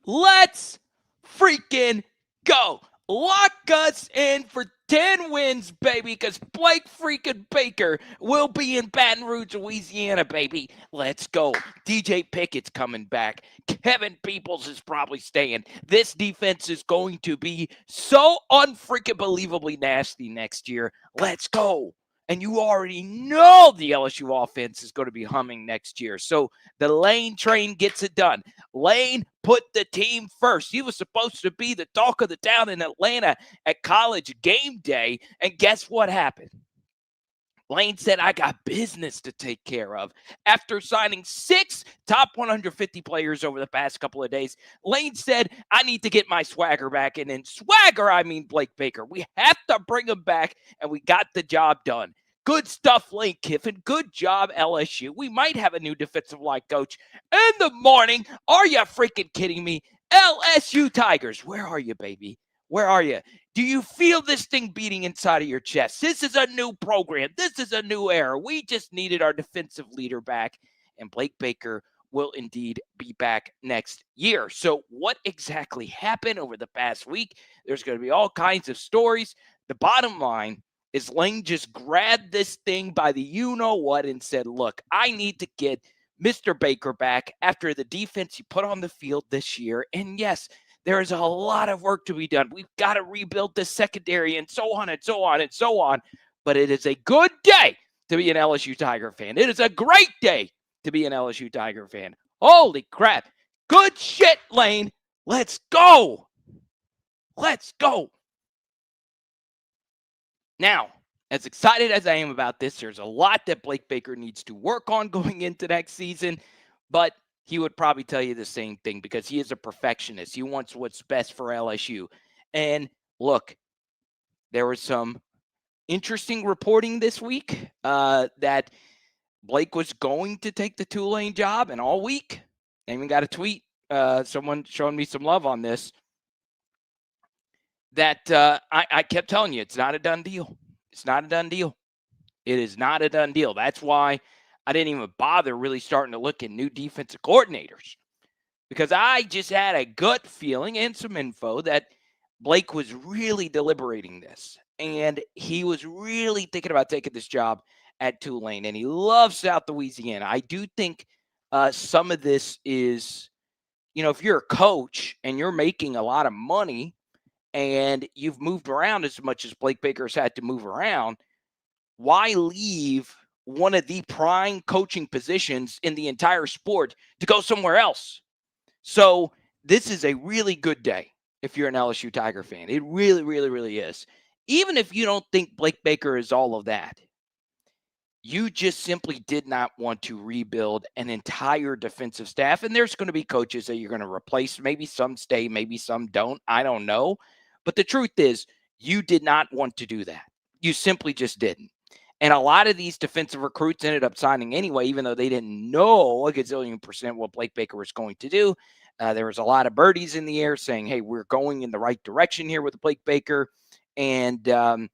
Let's freaking go. Lock us in for 10 wins, baby, because Blake freaking Baker will be in Baton Rouge, Louisiana, baby. Let's go. DJ Pickett's coming back. Kevin Peoples is probably staying. This defense is going to be so unfreaking believably nasty next year. Let's go. And you already know the LSU offense is going to be humming next year. So the Lane train gets it done. Lane put the team first. He was supposed to be the talk of the town in Atlanta at college game day. And guess what happened? Lane said, I got business to take care of. After signing 6 top 150 players over the past couple of days, Lane said, I need to get my swagger back. And in swagger, I mean Blake Baker. We have to bring him back, and we got the job done. Good stuff, Lane Kiffin. Good job, LSU. We might have a new defensive line coach in the morning. Are you freaking kidding me? LSU Tigers, where are you, baby? Where are you? Do you feel this thing beating inside of your chest? This is a new program. This is a new era. We just needed our defensive leader back, and Blake Baker will indeed be back next year. So what exactly happened over the past week? There's going to be all kinds of stories. The bottom line is Lane just grabbed this thing by the you-know-what and said, look, I need to get Mr. Baker back after the defense he put on the field this year. And yes, there is a lot of work to be done. We've got to rebuild the secondary and so on and so on and so on. But it is a good day to be an LSU Tiger fan. It is a great day to be an LSU Tiger fan. Holy crap. Good shit, Lane. Let's go. Let's go. Now, as excited as I am about this, there's a lot that Blake Baker needs to work on going into next season. But he would probably tell you the same thing because he is a perfectionist. He wants what's best for LSU. And look, there was some interesting reporting this week that Blake was going to take the Tulane job, and all week, I even got a tweet, someone showing me some love on this, that I kept telling you, it's not a done deal. It's not a done deal. It is not a done deal. That's why I didn't even bother really starting to look at new defensive coordinators, because I just had a gut feeling and some info that Blake was really deliberating this, and he was really thinking about taking this job at Tulane, and he loves South Louisiana. I do think some of this is, if you're a coach and you're making a lot of money and you've moved around as much as Blake Baker's had to move around, why leave one of the prime coaching positions in the entire sport to go somewhere else? So this is a really good day if you're an LSU Tiger fan. It really, really, really is. Even if you don't think Blake Baker is all of that, you just simply did not want to rebuild an entire defensive staff. And there's going to be coaches that you're going to replace. Maybe some stay, maybe some don't. I don't know. But the truth is, you did not want to do that. You simply just didn't. And a lot of these defensive recruits ended up signing anyway, even though they didn't know a gazillion % what Blake Baker was going to do. There was a lot of birdies in the air saying, hey, we're going in the right direction here with Blake Baker. And there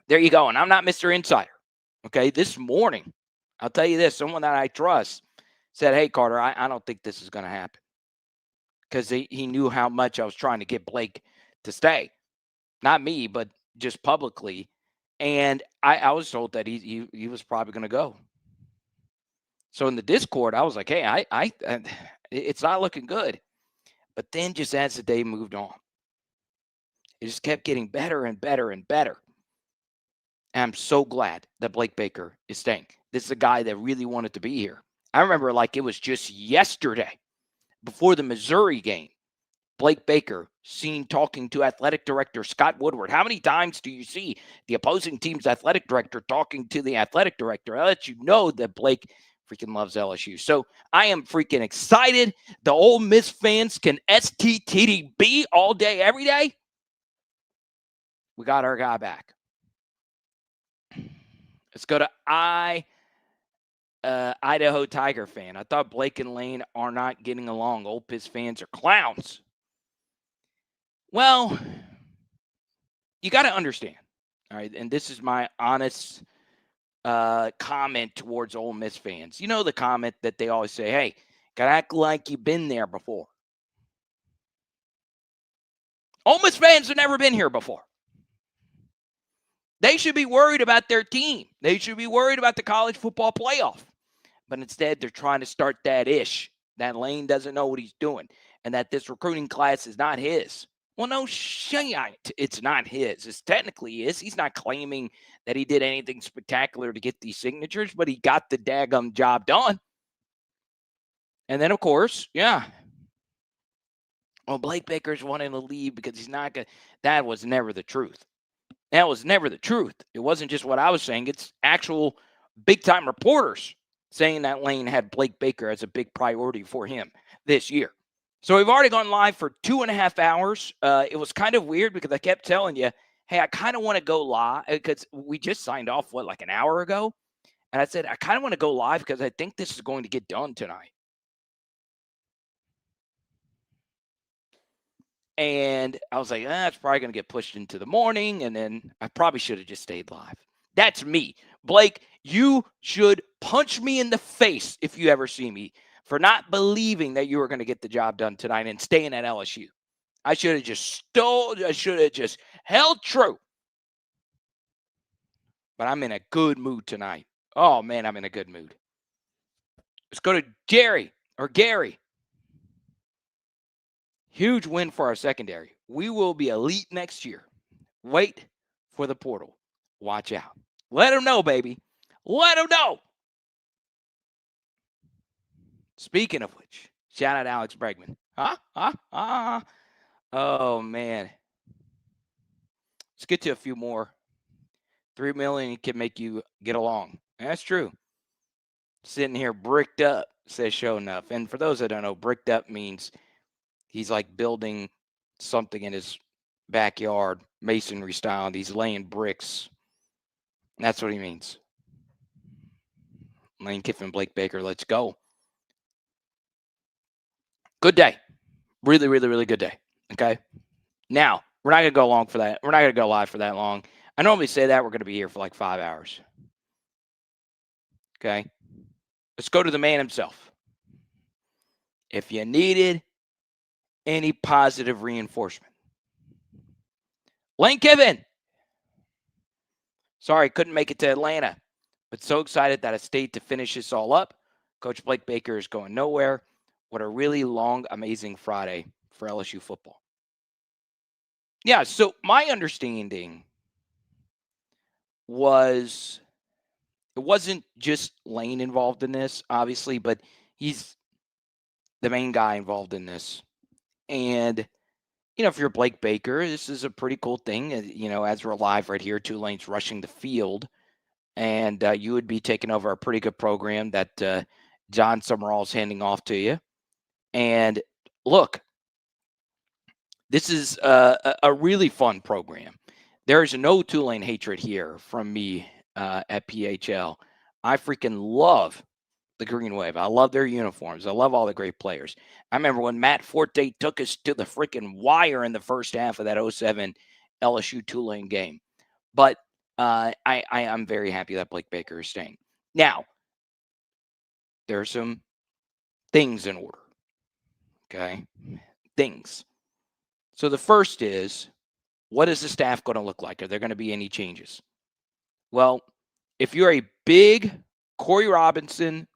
you go. And I'm not Mr. Insider. Okay, this morning, I'll tell you this, someone that I trust said, hey, Carter, I don't think this is going to happen. Because he knew how much I was trying to get Blake to stay. Not me, but just publicly. And I was told that he was probably going to go. So in the Discord, I was like, hey, I it's not looking good. But then just as the day moved on, it just kept getting better and better and better. And I'm so glad that Blake Baker is staying. This is a guy that really wanted to be here. I remember like it was just yesterday before the Missouri game, Blake Baker seen talking to athletic director Scott Woodward. How many times do you see the opposing team's athletic director talking to the athletic director? That lets you know that Blake freaking loves LSU. So I am freaking excited. The Ole Miss fans can STTDB all day, every day. We got our guy back. Let's go to Idaho Tiger fan. I thought Blake and Lane are not getting along. Ole Miss fans are clowns. Well, you got to understand, all right, and this is my honest comment towards Ole Miss fans. You know the comment that they always say, hey, got to act like you've been there before. Ole Miss fans have never been here before. They should be worried about their team. They should be worried about the college football playoff. But instead, they're trying to start that ish. That Lane doesn't know what he's doing. And that this recruiting class is not his. Well, no shit. It's not his. It's technically his. He's not claiming that he did anything spectacular to get these signatures, but he got the daggum job done. And then, of course, yeah. Well, Blake Baker's wanting to leave because he's not going to. That was never the truth. That was never the truth. It wasn't just what I was saying. It's actual big-time reporters saying that Lane had Blake Baker as a big priority for him this year. So we've already gone live for 2.5 hours. It was kind of weird because I kept telling you, hey, I kind of want to go live because we just signed off, like an hour ago? And I said, I kind of want to go live because I think this is going to get done tonight. And I was like, it's probably going to get pushed into the morning. And then I probably should have just stayed live. That's me. Blake, you should punch me in the face if you ever see me for not believing that you were going to get the job done tonight and staying at LSU. I should have just held true. But I'm in a good mood tonight. Oh, man, I'm in a good mood. Let's go to Gary. Huge win for our secondary. We will be elite next year. Wait for the portal. Watch out. Let them know, baby. Let them know. Speaking of which, shout out Alex Bregman. Oh, man. Let's get to a few more. $3 million can make you get along. That's true. Sitting here bricked up, says Show Enough. And for those that don't know, bricked up means he's like building something in his backyard, masonry style, and he's laying bricks. That's what he means. Lane Kiffin, Blake Baker, let's go. Good day. Really, really, really good day. Okay. Now, we're not going to go long for that. We're not going to go live for that long. I normally say that we're going to be here for like 5 hours. Okay. Let's go to the man himself. If you needed any positive reinforcement, Lane Kiffin. Sorry, couldn't make it to Atlanta, but so excited that I stayed to finish this all up. Coach Blake Baker is going nowhere. What a really long, amazing Friday for LSU football. Yeah, so my understanding was it wasn't just Lane involved in this, obviously, but he's the main guy involved in this. And, if you're Blake Baker, this is a pretty cool thing. As we're live right here, Tulane's rushing the field. And you would be taking over a pretty good program that John Summerall's handing off to you. And look, this is a really fun program. There's no Tulane hatred here from me at PHL. I freaking love the Green Wave. I love their uniforms. I love all the great players. I remember when Matt Forte took us to the freaking wire in the first half of that 07 LSU Tulane game. But I'm very happy that Blake Baker is staying. Now, there are some things in order. Okay? Things. So the first is, what is the staff going to look like? Are there going to be any changes? Well, if you're a big Corey Robinson,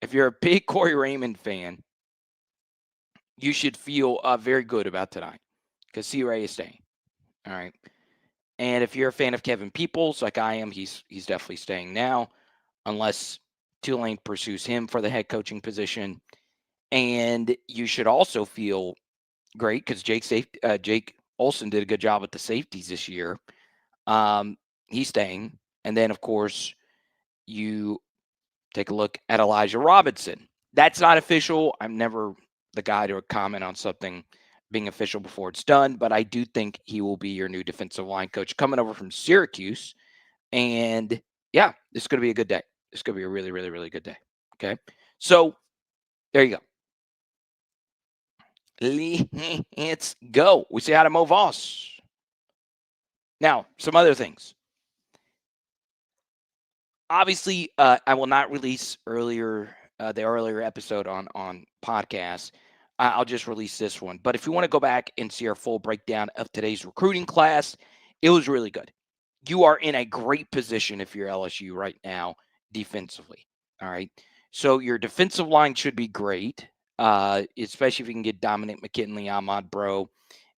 if you're a big Corey Raymond fan, you should feel very good about tonight because C-Ray is staying. All right. And if you're a fan of Kevin Peoples, like I am, he's definitely staying now, unless Tulane pursues him for the head coaching position. And you should also feel great because Jake Olsen did a good job with the safeties this year. He's staying. And then, of course, you take a look at Elijah Robinson. That's not official. I'm never the guy to comment on something being official before it's done, but I do think he will be your new defensive line coach coming over from Syracuse. And yeah, this is going to be a good day. This is going to be a really, really, really good day. Okay. So there you go. Let's go. We say hi to Mo Voss. Now, some other things. Obviously, I will not release the earlier episode on podcast. I'll just release this one. But if you want to go back and see our full breakdown of today's recruiting class, it was really good. You are in a great position if you're LSU right now defensively. All right. So your defensive line should be great, especially if you can get Dominic McKinley, Ahmad Bro,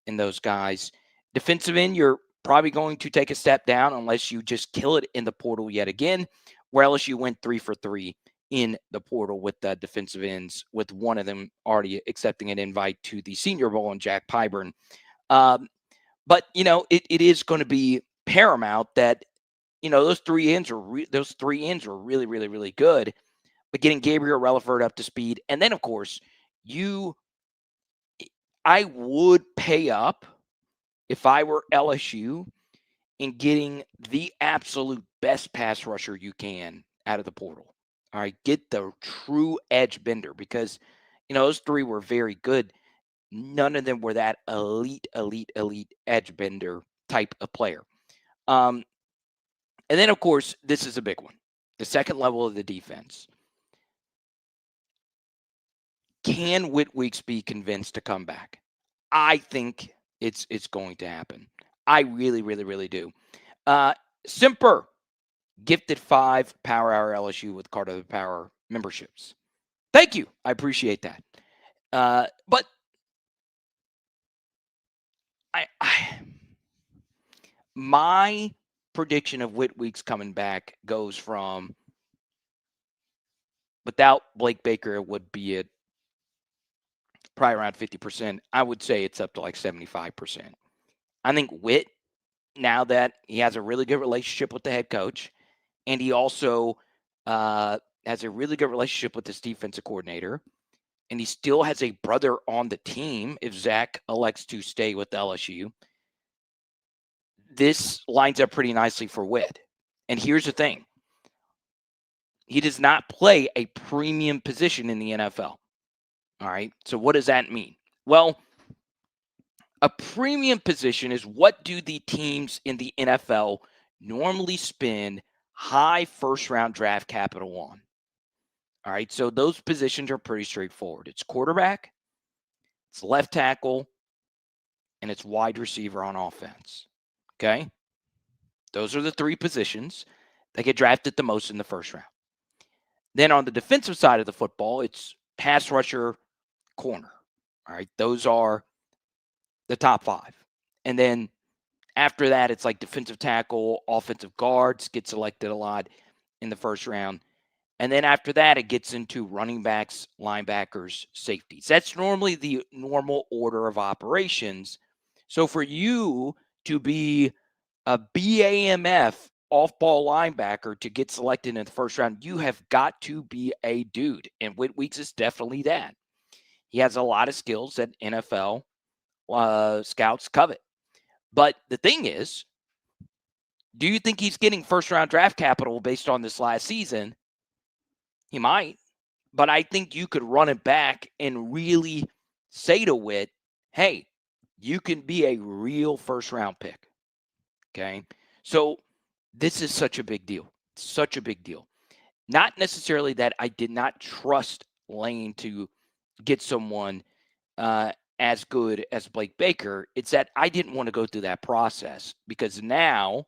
and those guys. Defensive end, you're probably going to take a step down unless you just kill it in the portal yet again, where LSU went 3 for 3 in the portal with the defensive ends, with one of them already accepting an invite to the Senior Bowl and Jack Pyburn. But, it is going to be paramount that, those three ends are really, really, really good. But getting Gabriel Relaford up to speed. And then, of course, I would pay up if I were LSU in getting the absolute best pass rusher you can out of the portal. All right, get the true edge bender because, those three were very good. None of them were that elite edge bender type of player. And then, of course, this is a big one. The second level of the defense. Can Whit Weeks be convinced to come back? I think it's going to happen. I really, really, really do. Simper gifted 5 Power Hour LSU with Card of the Power memberships. Thank you. I appreciate that. But my prediction of Whit Weeks coming back goes from, without Blake Baker, it would be at probably around 50%. I would say it's up to like 75%. I think Whit, now that he has a really good relationship with the head coach, and he also has a really good relationship with his defensive coordinator, and he still has a brother on the team if Zach elects to stay with LSU, this lines up pretty nicely for Whit. And here's the thing. He does not play a premium position in the NFL. All right. So what does that mean? Well, a premium position is what do the teams in the NFL normally spend high first-round draft capital on? All right. So those positions are pretty straightforward. It's quarterback, it's left tackle, and it's wide receiver on offense. Okay. Those are the 3 positions that get drafted the most in the first round. Then on the defensive side of the football, it's pass rusher, corner. All right. Those are the top 5. And then after that, it's like defensive tackle, offensive guards get selected a lot in the first round. And then after that, it gets into running backs, linebackers, safeties. That's normally the normal order of operations. So for you to be a BAMF off-ball linebacker to get selected in the first round, you have got to be a dude. And Whit Weeks is definitely that. He has a lot of skills that NFL scouts covet. But the thing is, do you think he's getting first-round draft capital based on this last season? He might. But I think you could run it back and really say to Whit, hey, you can be a real first-round pick. Okay? So this is such a big deal. Such a big deal. Not necessarily that I did not trust Lane to get someone as good as Blake Baker. It's that I didn't want to go through that process because now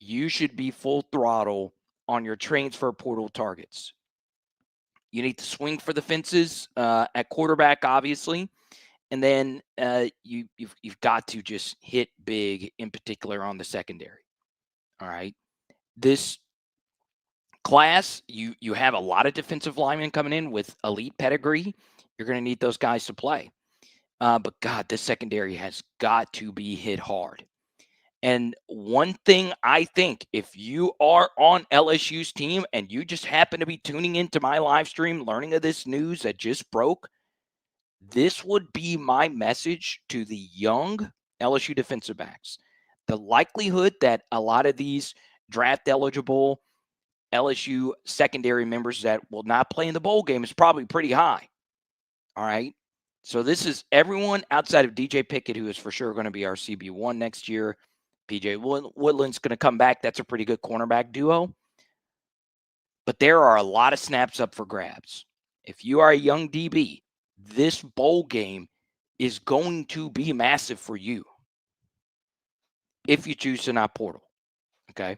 you should be full throttle on your transfer portal targets. You need to swing for the fences at quarterback, obviously. And then you've got to just hit big, in particular on the secondary. All right. This class, you have a lot of defensive linemen coming in with elite pedigree. You're going to need those guys to play. But God, this secondary has got to be hit hard. And one thing I think, if you are on LSU's team and you just happen to be tuning into my live stream, learning of this news that just broke, this would be my message to the young LSU defensive backs. The likelihood that a lot of these draft eligible LSU secondary members that will not play in the bowl game is probably pretty high. All right. So this is everyone outside of DJ Pickett, who is for sure going to be our CB1 next year. PJ Woodland's going to come back. That's a pretty good cornerback duo. But there are a lot of snaps up for grabs. If you are a young DB, this bowl game is going to be massive for you if you choose to not portal. Okay.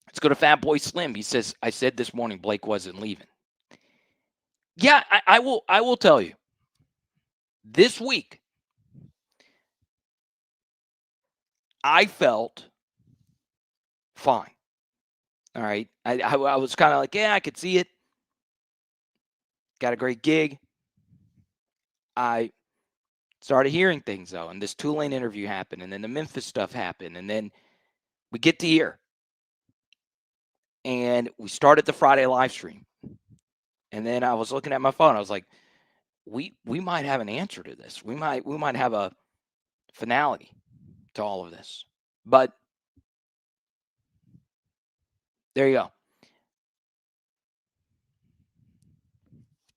Let's go to Fat Boy Slim. He says, I said this morning Blake wasn't leaving. Yeah, I will tell you. This week, I felt fine. All right. I was kind of like, yeah, I could see it. Got a great gig. I started hearing things, though, and this Tulane interview happened, and then the Memphis stuff happened, and then we get to here. And we started the Friday live stream. And then I was looking at my phone. I was like, we might have an answer to this. We might have a finality to all of this. But there you go.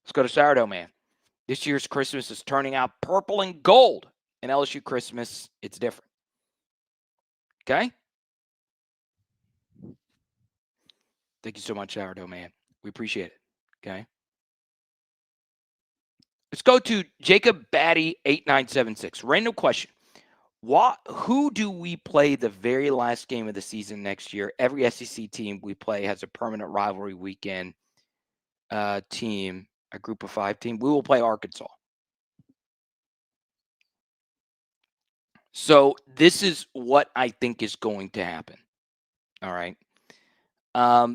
Let's go to Sourdough Man. This year's Christmas is turning out purple and gold. In LSU Christmas, it's different. Okay? Thank you so much, Sourdough Man. We appreciate it. Okay? Let's go to Jacob Batty 8976. Random question. Who do we play the very last game of the season next year? Every SEC team we play has a permanent rivalry weekend team, a group of 5 team. We will play Arkansas. So this is what I think is going to happen. All right. Let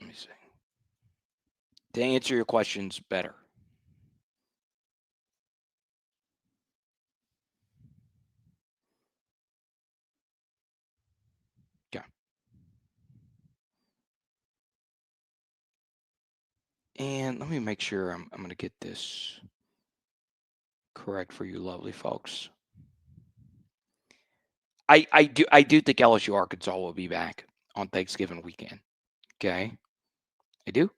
me see. To answer your questions better. Okay. And let me make sure I'm going to get this correct for you lovely folks. I do think LSU Arkansas will be back on Thanksgiving weekend. Okay. I do.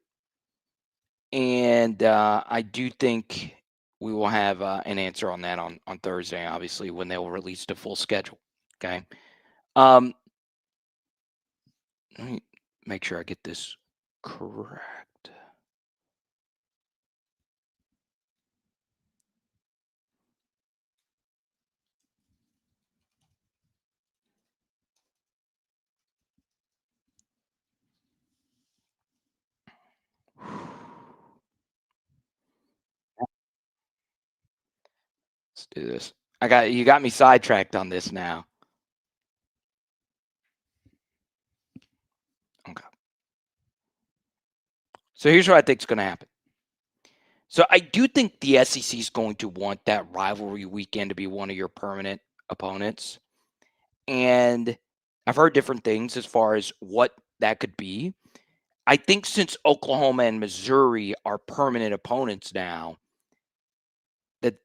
And I do think we will have an answer on that on Thursday, obviously, when they will release the full schedule. Okay. Let me make sure I get this correct. Let's do this. You got me sidetracked on this now. Okay. So here's what I think is going to happen. So I do think the SEC is going to want that rivalry weekend to be one of your permanent opponents. And I've heard different things as far as what that could be. I think since Oklahoma and Missouri are permanent opponents now,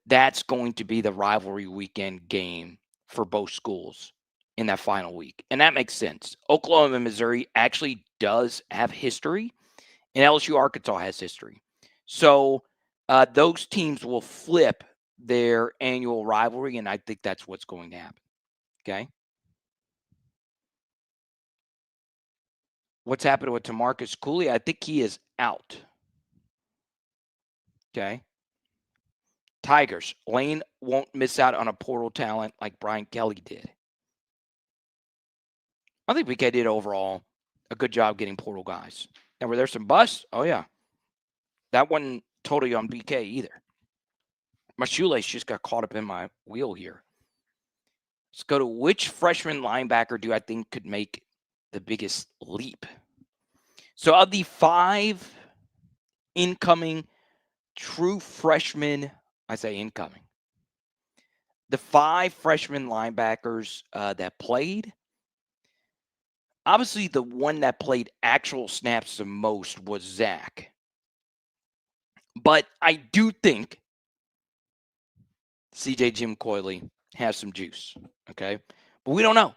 that's going to be the rivalry weekend game for both schools in that final week. And that makes sense. Oklahoma and Missouri actually does have history, and LSU Arkansas has history. So those teams will flip their annual rivalry, and I think that's what's going to happen. Okay. What's happening with Tamarcus Cooley? I think he is out. Okay. Tigers. Lane won't miss out on a portal talent like Brian Kelly did. I think BK did overall a good job getting portal guys. And were there some busts? Oh, yeah. That wasn't totally on BK either. My shoelace just got caught up in my wheel here. Let's go to which freshman linebacker do I think could make the biggest leap? So of the 5 incoming true freshmen, I say incoming, the 5 freshman linebackers that played, obviously the one that played actual snaps the most was Zach. But I do think CJ Jim Coyley has some juice, okay? But we don't know.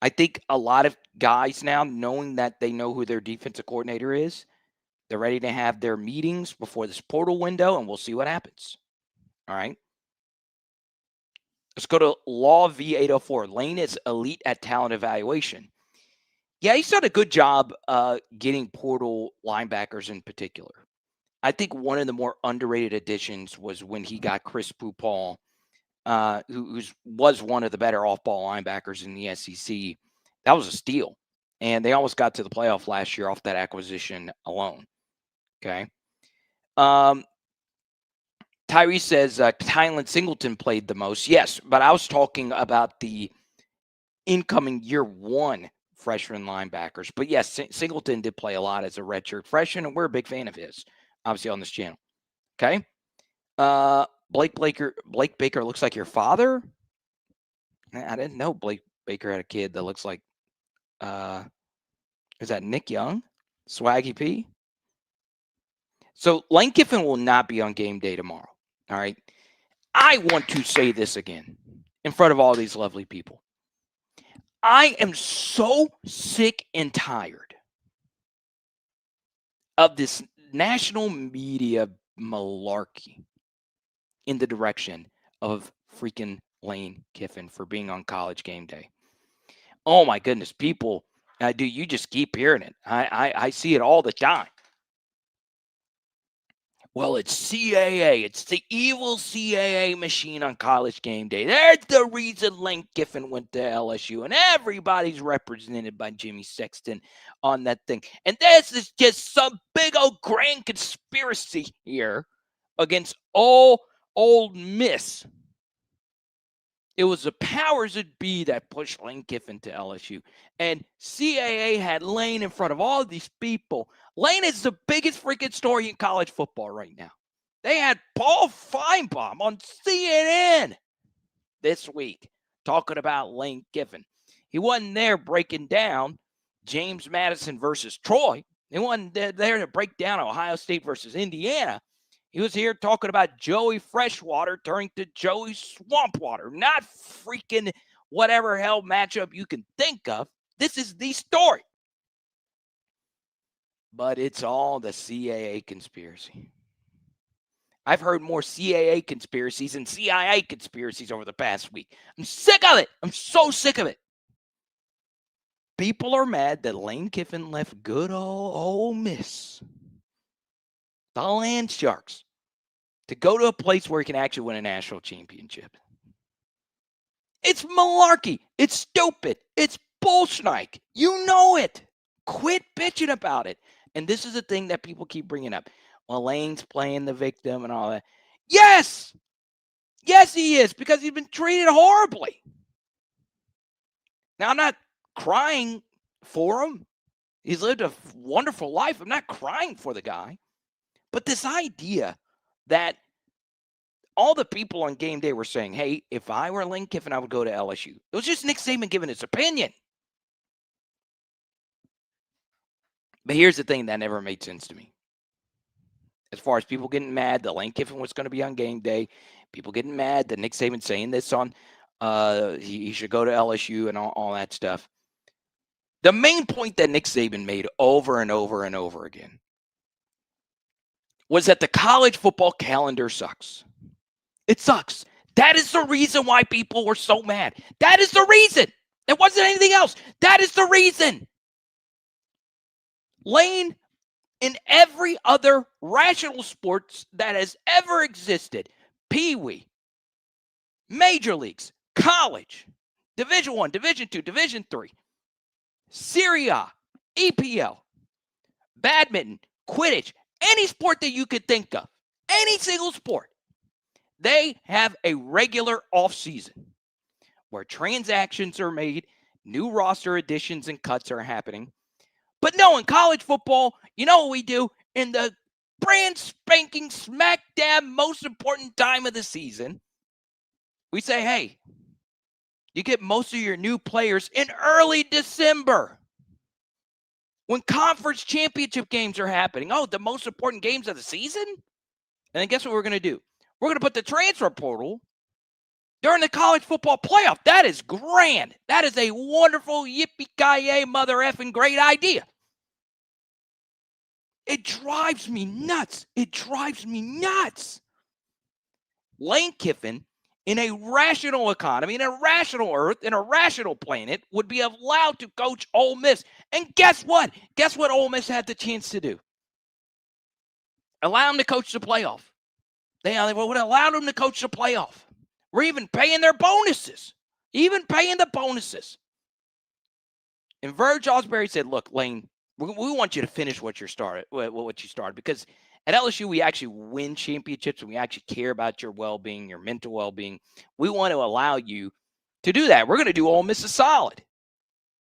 I think a lot of guys now, knowing that they know who their defensive coordinator is, they're ready to have their meetings before this portal window, and we'll see what happens. All right? Let's go to Law V804. Lane is elite at talent evaluation. Yeah, he's done a good job getting portal linebackers in particular. I think one of the more underrated additions was when he got Chris Paul, who was one of the better off-ball linebackers in the SEC. That was a steal. And they almost got to the playoff last year off that acquisition alone. Okay. Tyree says Tylen Singleton played the most. Yes, but I was talking about the incoming year one freshman linebackers. But yes, Singleton did play a lot as a redshirt freshman, and we're a big fan of his, obviously, on this channel. Okay. Blake Baker looks like your father. I didn't know Blake Baker had a kid that looks like, is that Nick Young? Swaggy P? So Lane Kiffin will not be on game day tomorrow. All right. I want to say this again in front of all these lovely people. I am so sick and tired of this national media malarkey in the direction of freaking Lane Kiffin for being on College Game Day. Oh my goodness, people, you just keep hearing it. I see it all the time. Well, it's CAA. It's the evil CAA machine on College Game Day. That's the reason Lane Kiffin went to LSU, and everybody's represented by Jimmy Sexton on that thing. And this is just some big old grand conspiracy here against Ole Miss. It was the powers that be that pushed Lane Kiffin to LSU. And CAA had Lane in front of all of these people. Lane is the biggest freaking story in college football right now. They had Paul Feinbaum on CNN this week talking about Lane Kiffin. He wasn't there breaking down James Madison versus Troy. He wasn't there to break down Ohio State versus Indiana. He was here talking about Joey Freshwater turning to Joey Swampwater, not freaking whatever hell matchup you can think of. This is the story. But it's all the CAA conspiracy. I've heard more CAA conspiracies and CIA conspiracies over the past week. I'm sick of it. I'm so sick of it. People are mad that Lane Kiffin left good old Ole Miss, the Land Sharks, to go to a place where he can actually win a national championship. It's malarkey. It's stupid. It's bullshit. You know it. Quit bitching about it. And this is the thing that people keep bringing up. Well, Lane's playing the victim and all that. Yes. Yes, he is, because he's been treated horribly. Now, I'm not crying for him. He's lived a wonderful life. I'm not crying for the guy. But this idea that all the people on game day were saying, hey, if I were Lane Kiffin, I would go to LSU. It was just Nick Saban giving his opinion. But here's the thing that never made sense to me. As far as people getting mad that Lane Kiffin was going to be on game day, people getting mad that Nick Saban saying this on he should go to LSU and all that stuff. The main point that Nick Saban made over and over and over again was that the college football calendar sucks. It sucks. That is the reason why people were so mad. That is the reason. It wasn't anything else. That is the reason. Lane, in every other rational sports that has ever existed, Pee-wee, major leagues, college, Division I, Division II, Division III, Serie A, EPL, badminton, Quidditch, any sport that you could think of, any single sport, they have a regular offseason where transactions are made, new roster additions and cuts are happening. But no, in college football, you know what we do? In the brand spanking smack dab most important time of the season, we say, hey, you get most of your new players in early December when conference championship games are happening. Oh, the most important games of the season? And then guess what we're going to do? We're going to put the transfer portal during the college football playoff. That is grand. That is a wonderful, yippee-ki-yay, mother effing great idea. It drives me nuts. It drives me nuts. Lane Kiffin in a rational economy, in a rational earth, in a rational planet, would be allowed to coach Ole Miss. And guess what? Guess what Ole Miss had the chance to do? Allow them to coach the playoff. They would allow them to coach the playoff. We're even paying their bonuses. Even paying the bonuses. And Verge Osbury said, look, Lane, we want you to finish what you started, because at LSU, we actually win championships and we actually care about your well-being, your mental well-being. We want to allow you to do that. We're going to do Ole Miss a solid.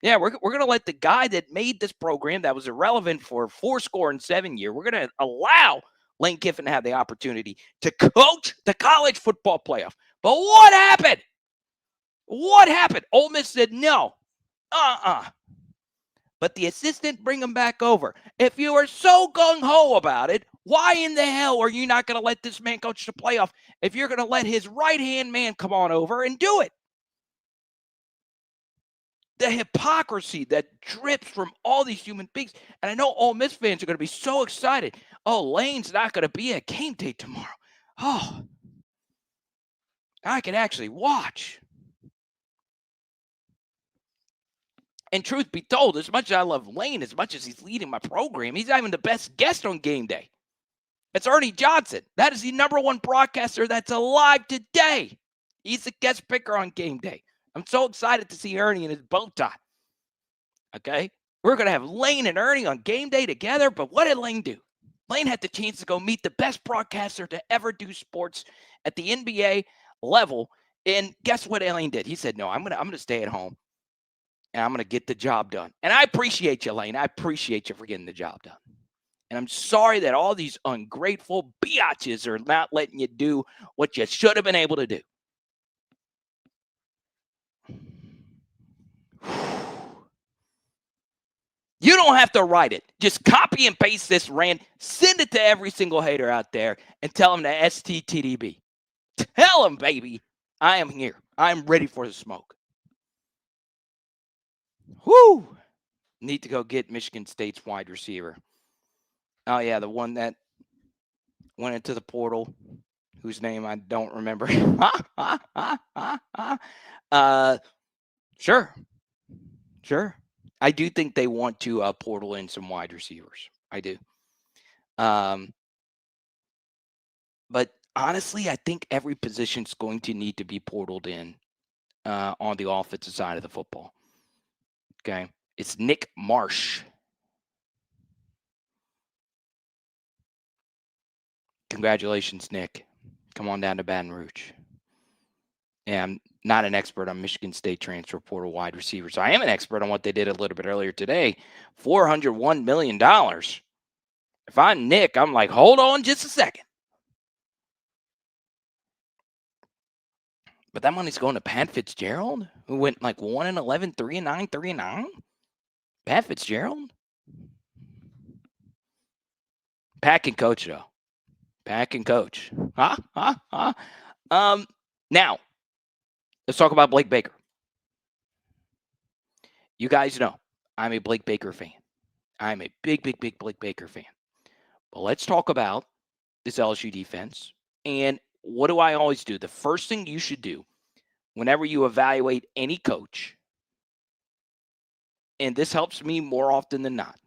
Yeah, we're going to let the guy that made this program that was irrelevant for 7 years, we're going to allow Lane Kiffin to have the opportunity to coach the college football playoff. But what happened? What happened? Ole Miss said no. But the assistant bring him back over. If you are so gung-ho about it, why in the hell are you not going to let this man coach the playoff if you're going to let his right-hand man come on over and do it? The hypocrisy that drips from all these human beings. And I know Ole Miss fans are going to be so excited. Oh, Lane's not going to be at game day tomorrow. Oh, I can actually watch. And truth be told, as much as I love Lane, as much as he's leading my program, he's not even the best guest on game day. It's Ernie Johnson. That is the #1 broadcaster that's alive today. He's the guest picker on game day. I'm so excited to see Ernie in his bow tie. Okay? We're going to have Lane and Ernie on game day together, but what did Lane do? Lane had the chance to go meet the best broadcaster to ever do sports at the NBA level, and guess what Lane did? He said, no, I'm going to stay at home, and I'm going to get the job done. And I appreciate you, Lane. I appreciate you for getting the job done. And I'm sorry that all these ungrateful biatches are not letting you do what you should have been able to do. You don't have to write it. Just copy and paste this rant, send it to every single hater out there, and tell them to STTDB. Tell them, baby, I am here. I'm ready for the smoke. Whoo! Need to go get Michigan State's wide receiver. Oh, yeah, the one that went into the portal, whose name I don't remember. Sure. I do think they want to portal in some wide receivers. I do. But honestly, I think every position is going to need to be portaled in on the offensive side of the football. Okay. It's Nick Marsh. Congratulations, Nick. Come on down to Baton Rouge. Yeah, I'm not an expert on Michigan State transfer portal wide receivers. I am an expert on what they did a little bit earlier today. $401 million. If I'm Nick, I'm like, hold on just a second. But that money's going to Pat Fitzgerald, who went like 1-11, 3-9, 3-9. Pat Fitzgerald? Pat can coach, though. Pat can coach. Now, let's talk about Blake Baker. You guys know I'm a Blake Baker fan. I'm a big Blake Baker fan. But let's talk about this LSU defense. And what do I always do? The first thing you should do whenever you evaluate any coach, and this helps me more often than not,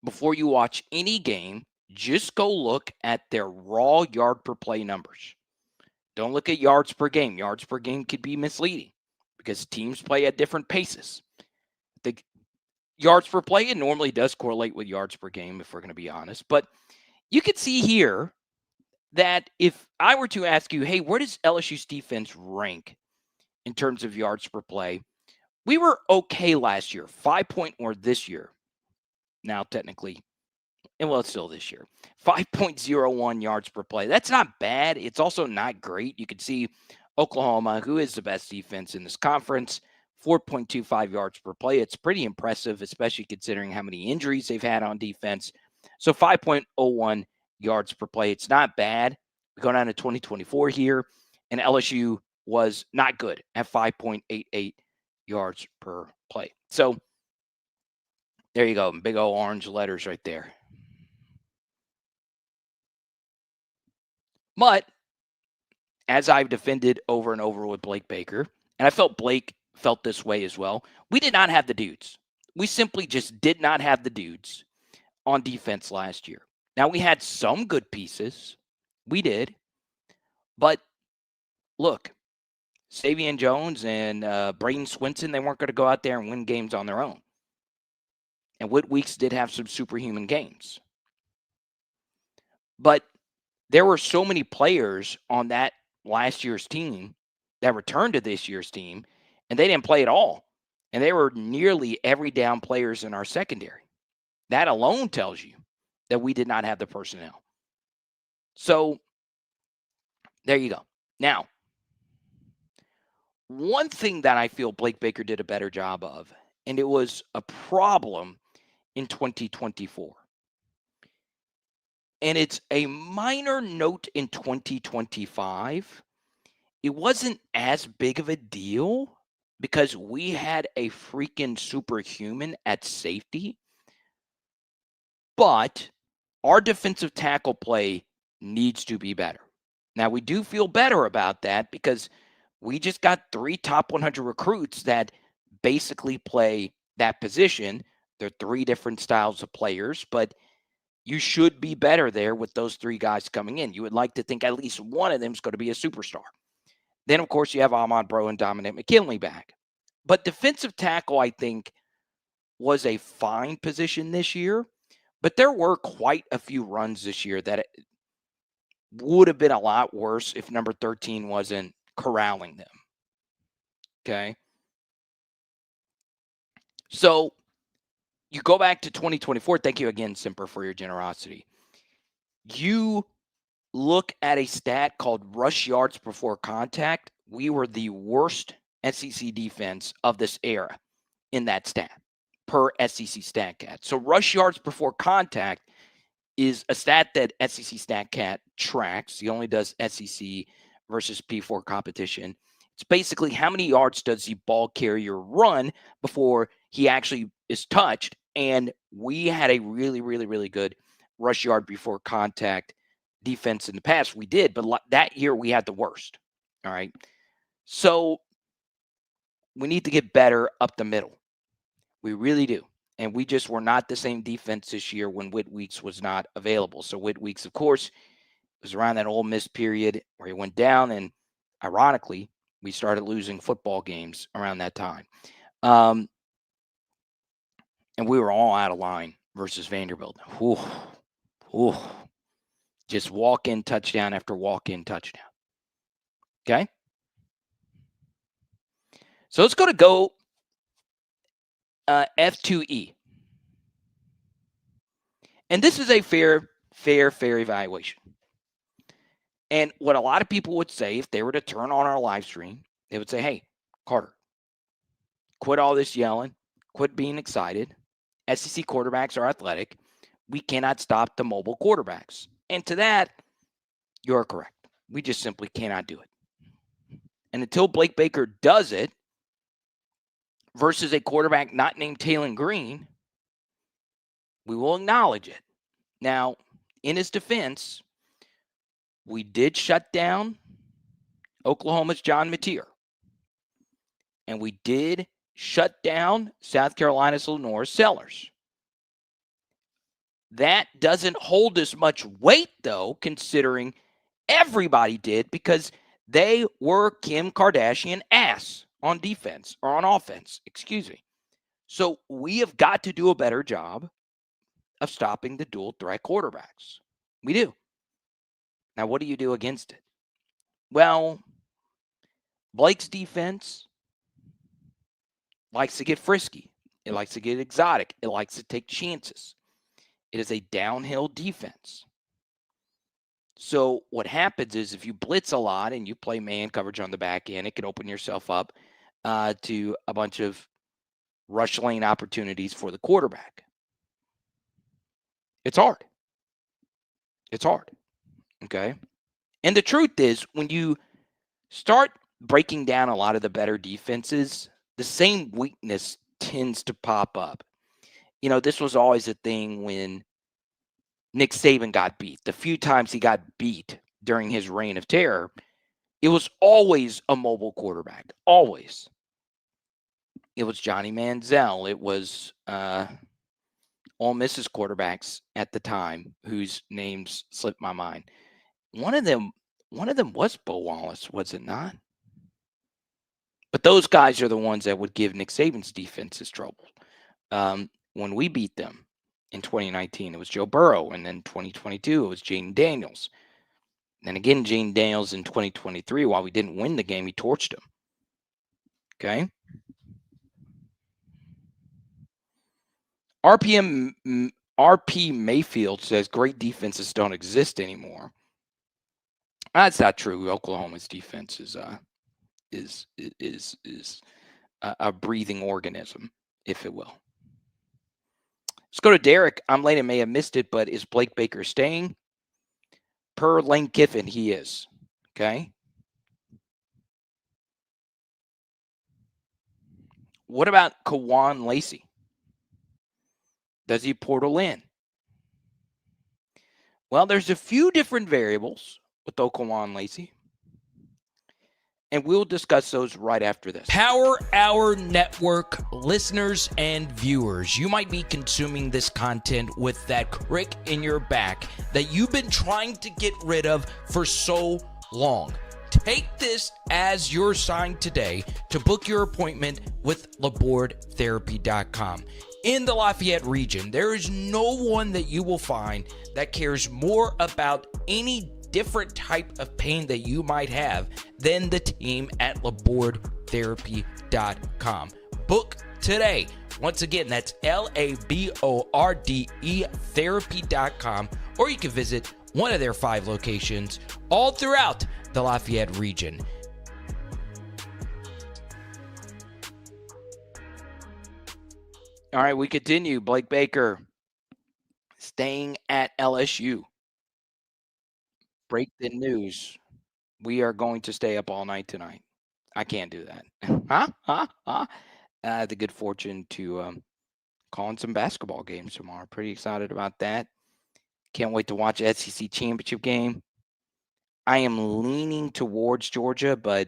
before you watch any game, just go look at their raw yard per play numbers. Don't look at yards per game. Yards per game could be misleading because teams play at different paces. The yards per play, it normally does correlate with yards per game, if we're going to be honest. But you can see here that if I were to ask you, hey, where does LSU's defense rank in terms of yards per play? We were okay last year, 5 or this year. Now, technically, and well, it's still this year, 5.01 yards per play. That's not bad. It's also not great. You can see Oklahoma, who is the best defense in this conference, 4.25 yards per play. It's pretty impressive, especially considering how many injuries they've had on defense. So 5.01 yards per play. It's not bad. We go down to 2024 here, and LSU was not good at 5.88 yards per play. So there you go. Big old orange letters right there. But as I've defended over and over with Blake Baker, and I felt Blake felt this way as well, we did not have the dudes. We simply just did not have the dudes on defense last year. Now, we had some good pieces. We did. But look, Savion Jones and Braden Swinson, they weren't going to go out there and win games on their own. And Whit Weeks did have some superhuman games. But there were so many players on that last year's team that returned to this year's team, and they didn't play at all. And they were nearly every down players in our secondary. That alone tells you that we did not have the personnel. So there you go. Now, one thing that I feel Blake Baker did a better job of, and it was a problem in 2024. And it's a minor note in 2025. It wasn't as big of a deal because we had a freaking superhuman at safety. But our defensive tackle play needs to be better. Now, we do feel better about that because we just got 3 top 100 recruits that basically play that position. They're 3 different styles of players, but you should be better there with those 3 guys coming in. You would like to think at least one of them is going to be a superstar. Then, of course, you have Ahmad Bro and Dominic McKinley back. But defensive tackle, I think, was a fine position this year. But there were quite a few runs this year that it would have been a lot worse if number 13 wasn't corralling them. Okay? So you go back to 2024. Thank you again, Simper, for your generosity. You look at a stat called rush yards before contact. We were the worst SEC defense of this era in that stat per SEC StatCat. So rush yards before contact is a stat that SEC StatCat tracks. He only does SEC versus P4 competition. It's basically how many yards does the ball carrier run before he actually is touched. And we had a really, really, really good rush yard before contact defense in the past. We did, but that year we had the worst. All right. So we need to get better up the middle. We really do. And we just were not the same defense this year when Whit Weeks was not available. So Whit Weeks, of course, was around that Ole Miss period where he went down. And ironically, we started losing football games around that time. And we were all out of line versus Vanderbilt. Whew. Whew. Just walk-in touchdown after walk-in touchdown. Okay? So let's go F2E. And this is a fair evaluation. And what a lot of people would say if they were to turn on our live stream, they would say, hey, Carter, quit all this yelling. Quit being excited. SEC quarterbacks are athletic. We cannot stop the mobile quarterbacks. And to that, you're correct. We just simply cannot do it. And until Blake Baker does it versus a quarterback not named Taylon Green, we will acknowledge it. Now, in his defense, we did shut down Oklahoma's John Mateer. And we did shut down South Carolina's Lenore Sellers. That doesn't hold as much weight, though, considering everybody did, because they were Kim Kardashian ass on defense, or on offense, excuse me. So we have got to do a better job of stopping the dual threat quarterbacks. We do. Now, what do you do against it? Well, Blake's defense likes to get frisky. It likes to get exotic. It likes to take chances. It is a downhill defense. So what happens is if you blitz a lot and you play man coverage on the back end, it can open yourself up to a bunch of rush lane opportunities for the quarterback. It's hard. It's hard. Okay? And the truth is, when you start breaking down a lot of the better defenses, the same weakness tends to pop up. You know, this was always a thing when Nick Saban got beat. The few times he got beat during his reign of terror, It was always a mobile quarterback. Always. It was Johnny Manziel. It was Ole Miss's quarterbacks at the time, whose names slipped my mind. One of them was Bo Wallace, was it not? But those guys are the ones that would give Nick Saban's defenses trouble. When we beat them in 2019, it was Joe Burrow, and then 2022, it was Jaden Daniels. And again, Jaden Daniels in 2023, while we didn't win the game, he torched him. Okay. RP Mayfield says great defenses don't exist anymore. That's not true. Oklahoma's defense is a breathing organism, if it will. Let's go to Derek. I'm late and may have missed it, but is Blake Baker staying? Per Lane Kiffin, he is. Okay. What about Kawan Lacey? Does he portal in? Well, there's a few different variables with Kawan Lacey, and we'll discuss those right after this. Power Hour Network listeners and viewers, you might be consuming this content with that crick in your back that you've been trying to get rid of for so long. Take this as your sign today to book your appointment with LabourdTherapy.com. In the Lafayette region, there is no one that you will find that cares more about any different type of pain that you might have than the team at LabourdTherapy.com. Book today. Once again, that's LABORDE therapy.com, or you can visit one of their 5 locations all throughout the Lafayette region. All right, we continue. Blake Baker staying at LSU. Break the news. We are going to stay up all night tonight. I can't do that. I had the good fortune to call in some basketball games tomorrow. Pretty excited about that. Can't wait to watch SEC championship game. I am leaning towards Georgia, but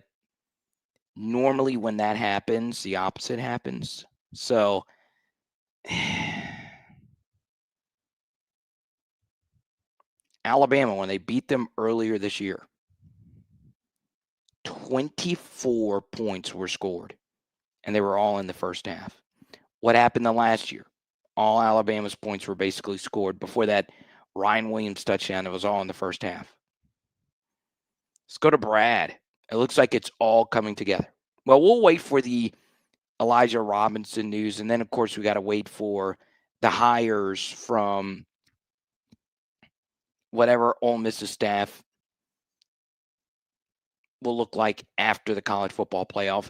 normally when that happens, the opposite happens. So Alabama, when they beat them earlier this year, 24 points were scored, and they were all in the first half. What happened the last year? All Alabama's points were basically scored before that Ryan Williams touchdown. It was all in the first half. Let's go to Brad. It looks like it's all coming together. Well, we'll wait for the Elijah Robinson news, and then, of course, we got to wait for the hires from whatever Ole Miss's staff will look like after the college football playoff.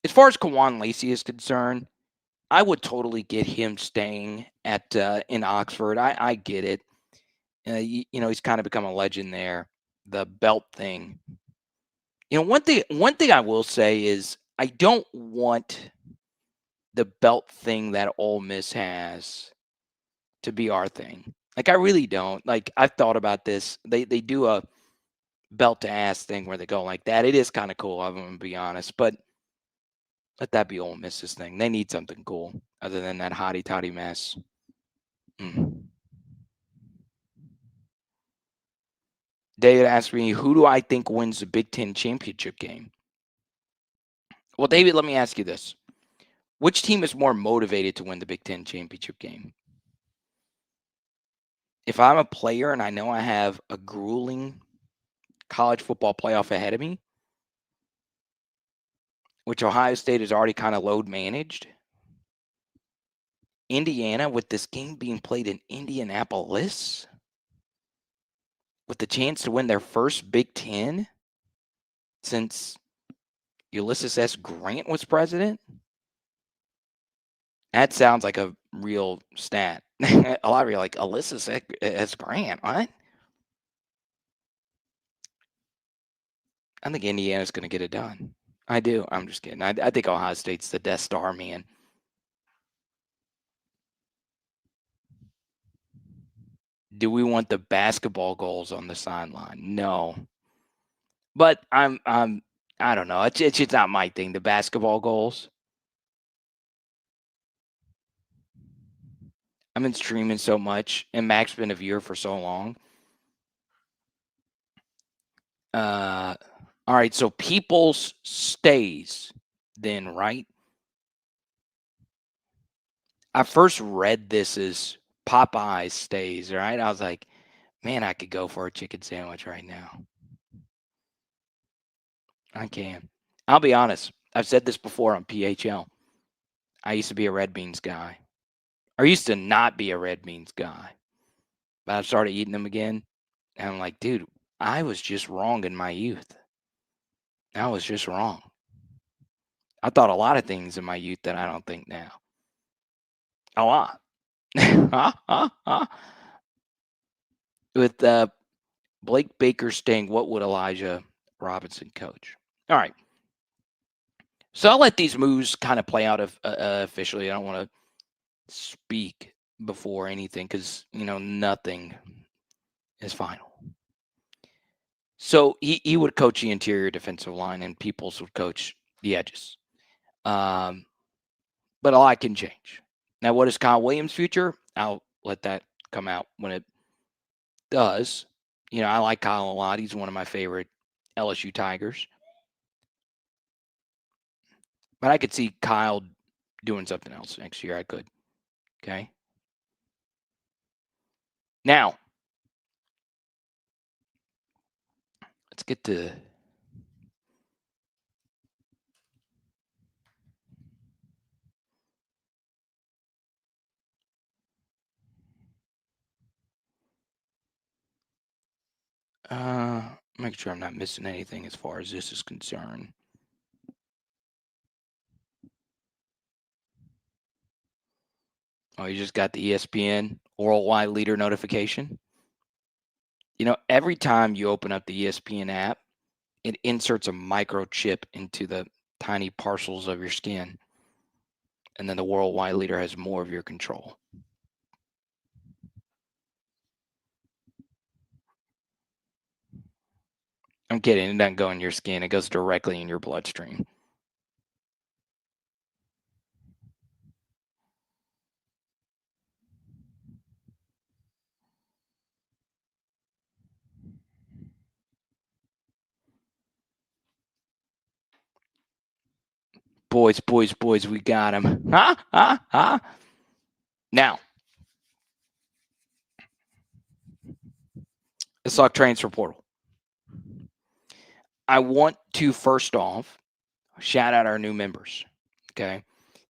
As far as Kawan Lacey is concerned, I would totally get him staying at in Oxford. I get it. You know, he's kind of become a legend there. The belt thing. You know, one thing I will say is I don't want the belt thing that Ole Miss has to be our thing. Like, I really don't. Like, I've thought about this. They do a belt to ass thing where they go like that. It is kind of cool of them, to be honest. But let that be Ole Miss's thing. They need something cool other than that hotty toddy mess. David asked me, who do I think wins the Big Ten championship game? Well, David, let me ask you this. Which team is more motivated to win the Big Ten championship game? If I'm a player and I know I have a grueling college football playoff ahead of me, which Ohio State is already kind of load managed, Indiana, with this game being played in Indianapolis, with the chance to win their first Big Ten since Ulysses S. Grant was president? That sounds like a real stat. A lot of you are like, Ulysses S. Grant, what? I think Indiana's going to get it done. I do. I'm just kidding. I think Ohio State's the Death Star, man. Do we want the basketball goals on the sideline? No. But I don't know. It's just not my thing. The basketball goals. I've been streaming so much, and Mac's been a viewer for so long. All right, so People's stays then, right? I first read this as Popeye's stays, right? I was like, man, I could go for a chicken sandwich right now. I can. I'll be honest. I've said this before on PHL. I used to be a red beans guy. I used to not be a red beans guy, but I've started eating them again. And I'm like, dude, I was just wrong in my youth. I was just wrong. I thought a lot of things in my youth that I don't think now. A lot. With Blake Baker staying, what would Elijah Robinson coach? All right. So I'll let these moves kind of play out officially. I don't want to speak before anything because, nothing is final. So he would coach the interior defensive line and Peoples would coach the edges. But a lot can change. Now, what is Kyle Williams' future? I'll let that come out when it does. I like Kyle a lot. He's one of my favorite LSU Tigers. But I could see Kyle doing something else next year. I could. Okay. Now, let's get to make sure I'm not missing anything as far as this is concerned. Oh, you just got the ESPN worldwide leader notification. Every time you open up the ESPN app, it inserts a microchip into the tiny parcels of your skin. And then the worldwide leader has more of your control. I'm kidding. It doesn't go in your skin. It goes directly in your bloodstream. Boys, we got him. Now, let's talk transfer portal. I want to first off shout out our new members. Okay.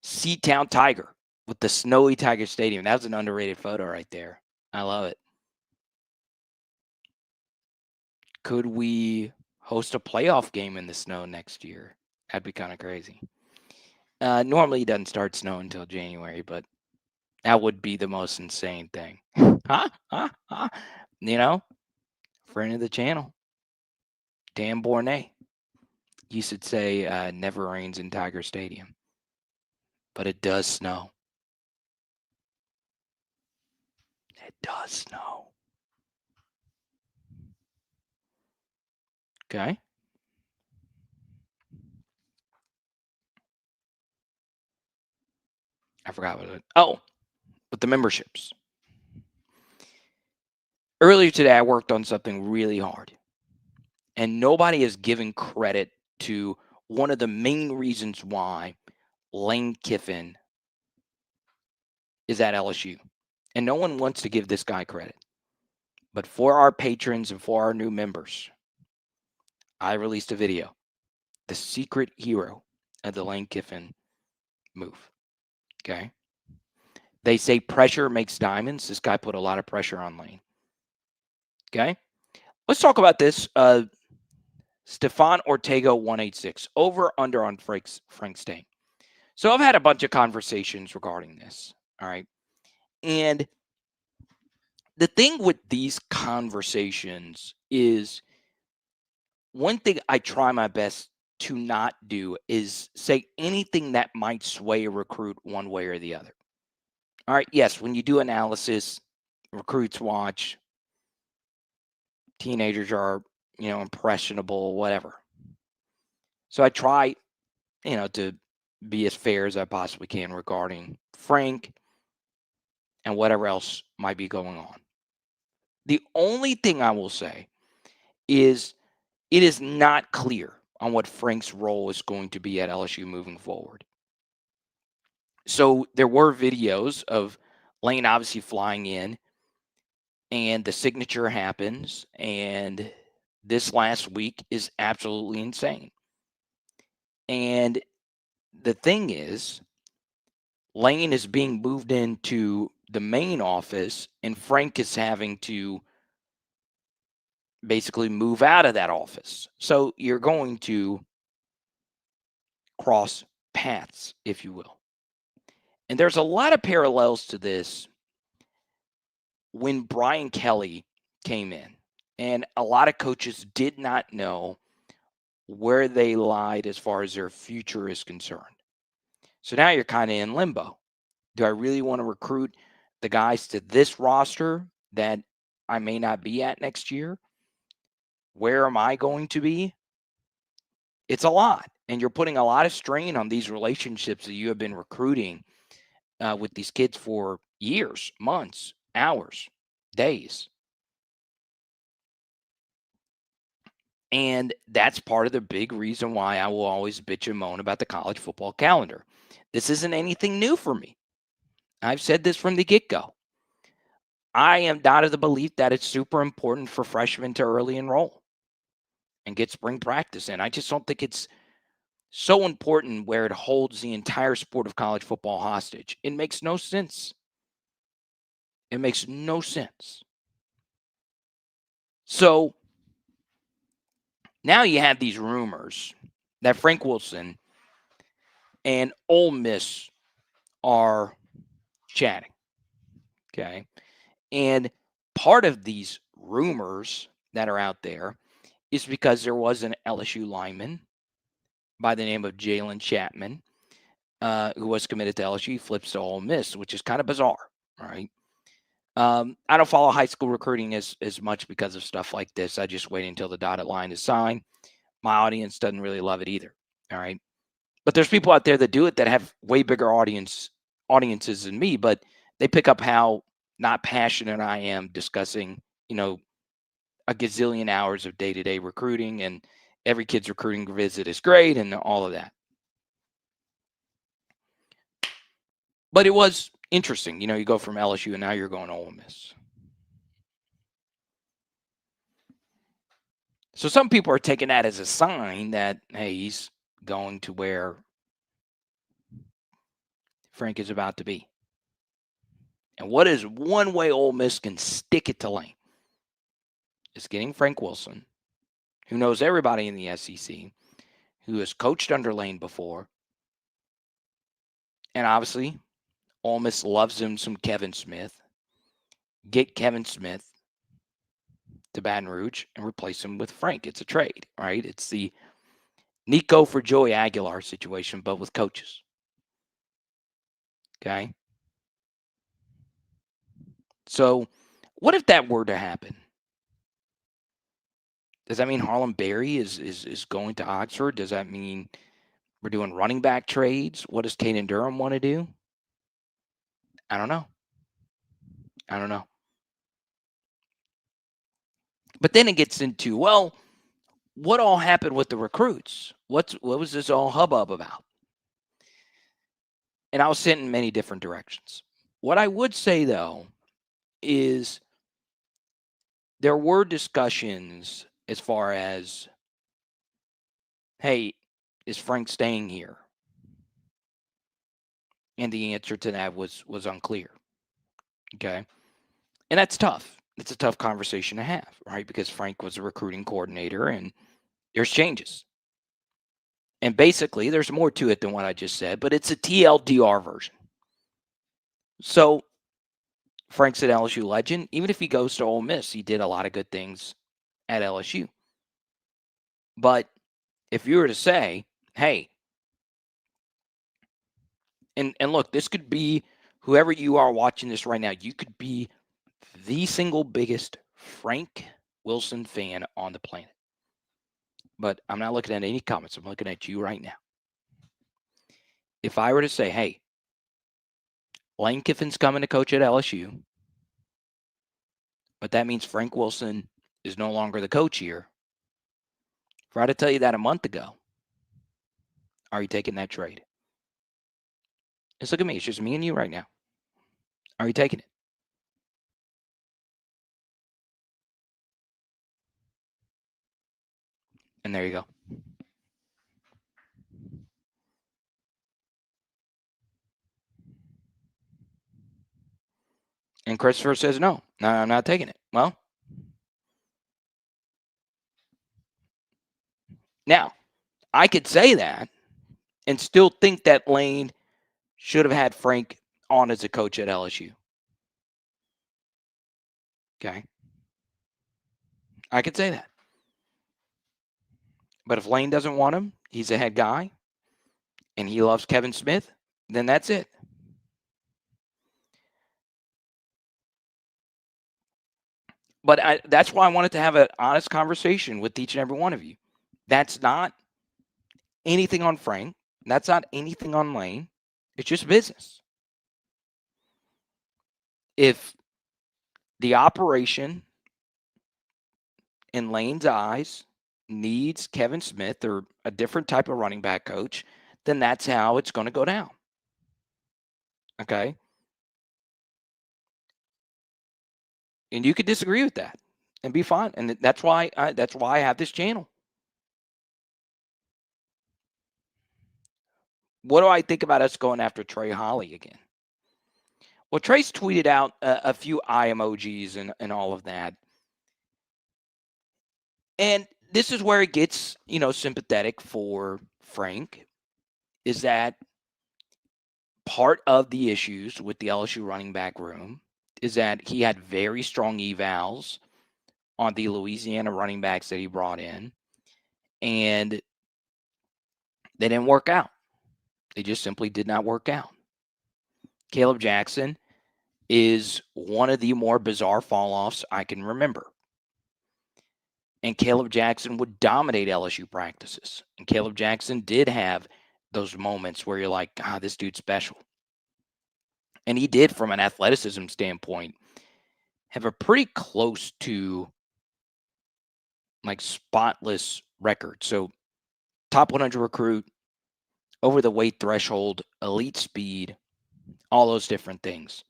Seatown Tiger with the snowy Tiger Stadium. That was an underrated photo right there. I love it. Could we host a playoff game in the snow next year? That'd be kind of crazy. Normally it doesn't start snowing until January, but that would be the most insane thing. Friend of the channel, Dan Bornay. You should say never rains in Tiger Stadium, but it does snow. It does snow. Okay. I forgot what it. Oh, with the memberships. Earlier today, I worked on something really hard, and nobody is giving credit to one of the main reasons why Lane Kiffin is at LSU. And no one wants to give this guy credit. But for our patrons and for our new members, I released a video, the secret hero of the Lane Kiffin move. Okay. They say pressure makes diamonds. This guy put a lot of pressure on Lane. Okay. Let's talk about this. Stefan Ortega 186 over under on Frank Stain. So I've had a bunch of conversations regarding this. All right. And the thing with these conversations is one thing I try my best to not do is say anything that might sway a recruit one way or the other. All right. Yes. When you do analysis, recruits watch, teenagers are, impressionable, whatever. So I try, to be as fair as I possibly can regarding Frank and whatever else might be going on. The only thing I will say is it is not clear on what Frank's role is going to be at LSU moving forward. So there were videos of Lane obviously flying in, and the signature happens, and this last week is absolutely insane. And the thing is, Lane is being moved into the main office, and Frank is having to basically move out of that office. So you're going to cross paths, if you will. And there's a lot of parallels to this when Brian Kelly came in, and a lot of coaches did not know where they lied as far as their future is concerned. So now you're kind of in limbo. Do I really want to recruit the guys to this roster that I may not be at next year? Where am I going to be? It's a lot. And you're putting a lot of strain on these relationships that you have been recruiting with these kids for years, months, hours, days. And that's part of the big reason why I will always bitch and moan about the college football calendar. This isn't anything new for me. I've said this from the get-go. I am not of the belief that it's super important for freshmen to early enroll and get spring practice in. I just don't think it's so important where it holds the entire sport of college football hostage. It makes no sense. It makes no sense. So now you have these rumors that Frank Wilson and Ole Miss are chatting. Okay. And part of these rumors that are out there is because there was an LSU lineman by the name of Jalen Chapman who was committed to LSU. He flips to Ole Miss, which is kind of bizarre. Right. I don't follow high school recruiting as much because of stuff like this. I just wait until the dotted line is signed. My audience doesn't really love it either. All right. But there's people out there that do it that have way bigger audiences than me, but they pick up how not passionate I am discussing, a gazillion hours of day-to-day recruiting, and every kid's recruiting visit is great and all of that. But it was interesting. You go from LSU and now you're going to Ole Miss. So some people are taking that as a sign that, hey, he's going to where Frank is about to be. And what is one way Ole Miss can stick it to Lane? Is getting Frank Wilson, who knows everybody in the SEC, who has coached under Lane before. And obviously, Ole Miss loves him some Kevin Smith. Get Kevin Smith to Baton Rouge and replace him with Frank. It's a trade, right? It's the Nico for Joey Aguilar situation, but with coaches. Okay? So what if that were to happen? Does that mean Harlem Berry is going to Oxford? Does that mean we're doing running back trades? What does Kein Durham want to do? I don't know. But then it gets into, well, what all happened with the recruits? What was this all hubbub about? And I was sent in many different directions. What I would say, though, is there were discussions as far as, hey, is Frank staying here? And the answer to that was unclear. Okay. And that's tough. It's a tough conversation to have, right? Because Frank was a recruiting coordinator and there's changes. And basically, there's more to it than what I just said, but it's a TLDR version. So Frank's an LSU legend. Even if he goes to Ole Miss, he did a lot of good things at LSU. But if you were to say, hey, and look, this could be whoever you are watching this right now, you could be the single biggest Frank Wilson fan on the planet. but I'm not looking at any comments. I'm looking at you right now. If I were to say, hey, Lane Kiffin's coming to coach at LSU, but that means Frank Wilson is no longer the coach here. If I had to tell you that a month ago, are you taking that trade? Just look at me. It's just me and you right now. Are you taking it? And there you go. And Christopher says, no, I'm not taking it. Well, now, I could say that and still think that Lane should have had Frank on as a coach at LSU. Okay. I could say that. But if Lane doesn't want him, he's a head guy, and he loves Kevin Smith, then that's it. But that's why I wanted to have an honest conversation with each and every one of you. That's not anything on Frank. That's not anything on Lane. It's just business. If the operation in Lane's eyes needs Kevin Smith or a different type of running back coach, then that's how it's going to go down. Okay? And you could disagree with that and be fine. And that's why I have this channel. What do I think about us going after Trey Holly again? Well, Trey's tweeted out a few eye emojis and all of that. And this is where it gets, sympathetic for Frank, is that part of the issues with the LSU running back room is that he had very strong evals on the Louisiana running backs that he brought in, and they didn't work out. They just simply did not work out. Caleb Jackson is one of the more bizarre fall-offs I can remember. And Caleb Jackson would dominate LSU practices. And Caleb Jackson did have those moments where you're like, this dude's special. And he did, from an athleticism standpoint, have a pretty close to spotless record. So top 100 recruit, over the weight threshold, elite speed, all those different things.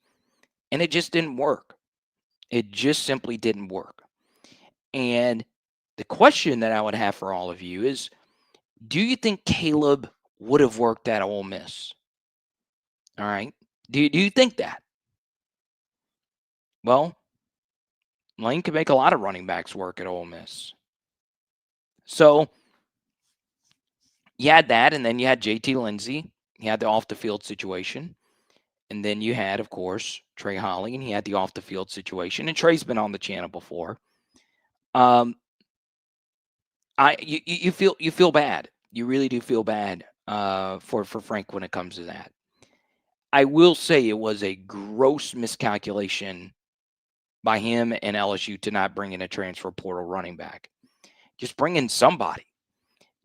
And it just didn't work. It just simply didn't work. And the question that I would have for all of you is, do you think Caleb would have worked at Ole Miss? All right. Do you think that? Well, Lane could make a lot of running backs work at Ole Miss. So you had that, and then you had JT Lindsey. He had the off-the-field situation. And then you had, of course, Trey Holly, and he had the off-the-field situation. And Trey's been on the channel before. You feel bad. You really do feel bad for Frank when it comes to that. I will say it was a gross miscalculation by him and LSU to not bring in a transfer portal running back. Just bring in somebody.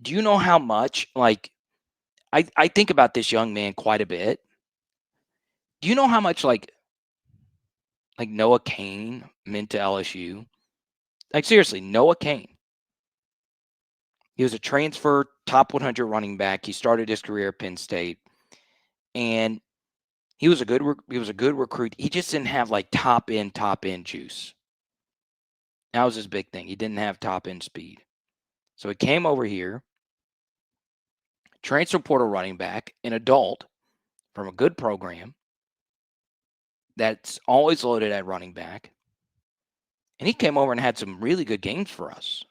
Do you know how much, I think about this young man quite a bit. Do you know how much, like Noah Kein meant to LSU? Seriously, Noah Kein. He was a transfer top 100 running back. He started his career at Penn State, and he was a good recruit. He just didn't have top end juice. That was his big thing. He didn't have top end speed. So he came over here, transfer portal running back, an adult from a good program that's always loaded at running back. And he came over and had some really good games for us.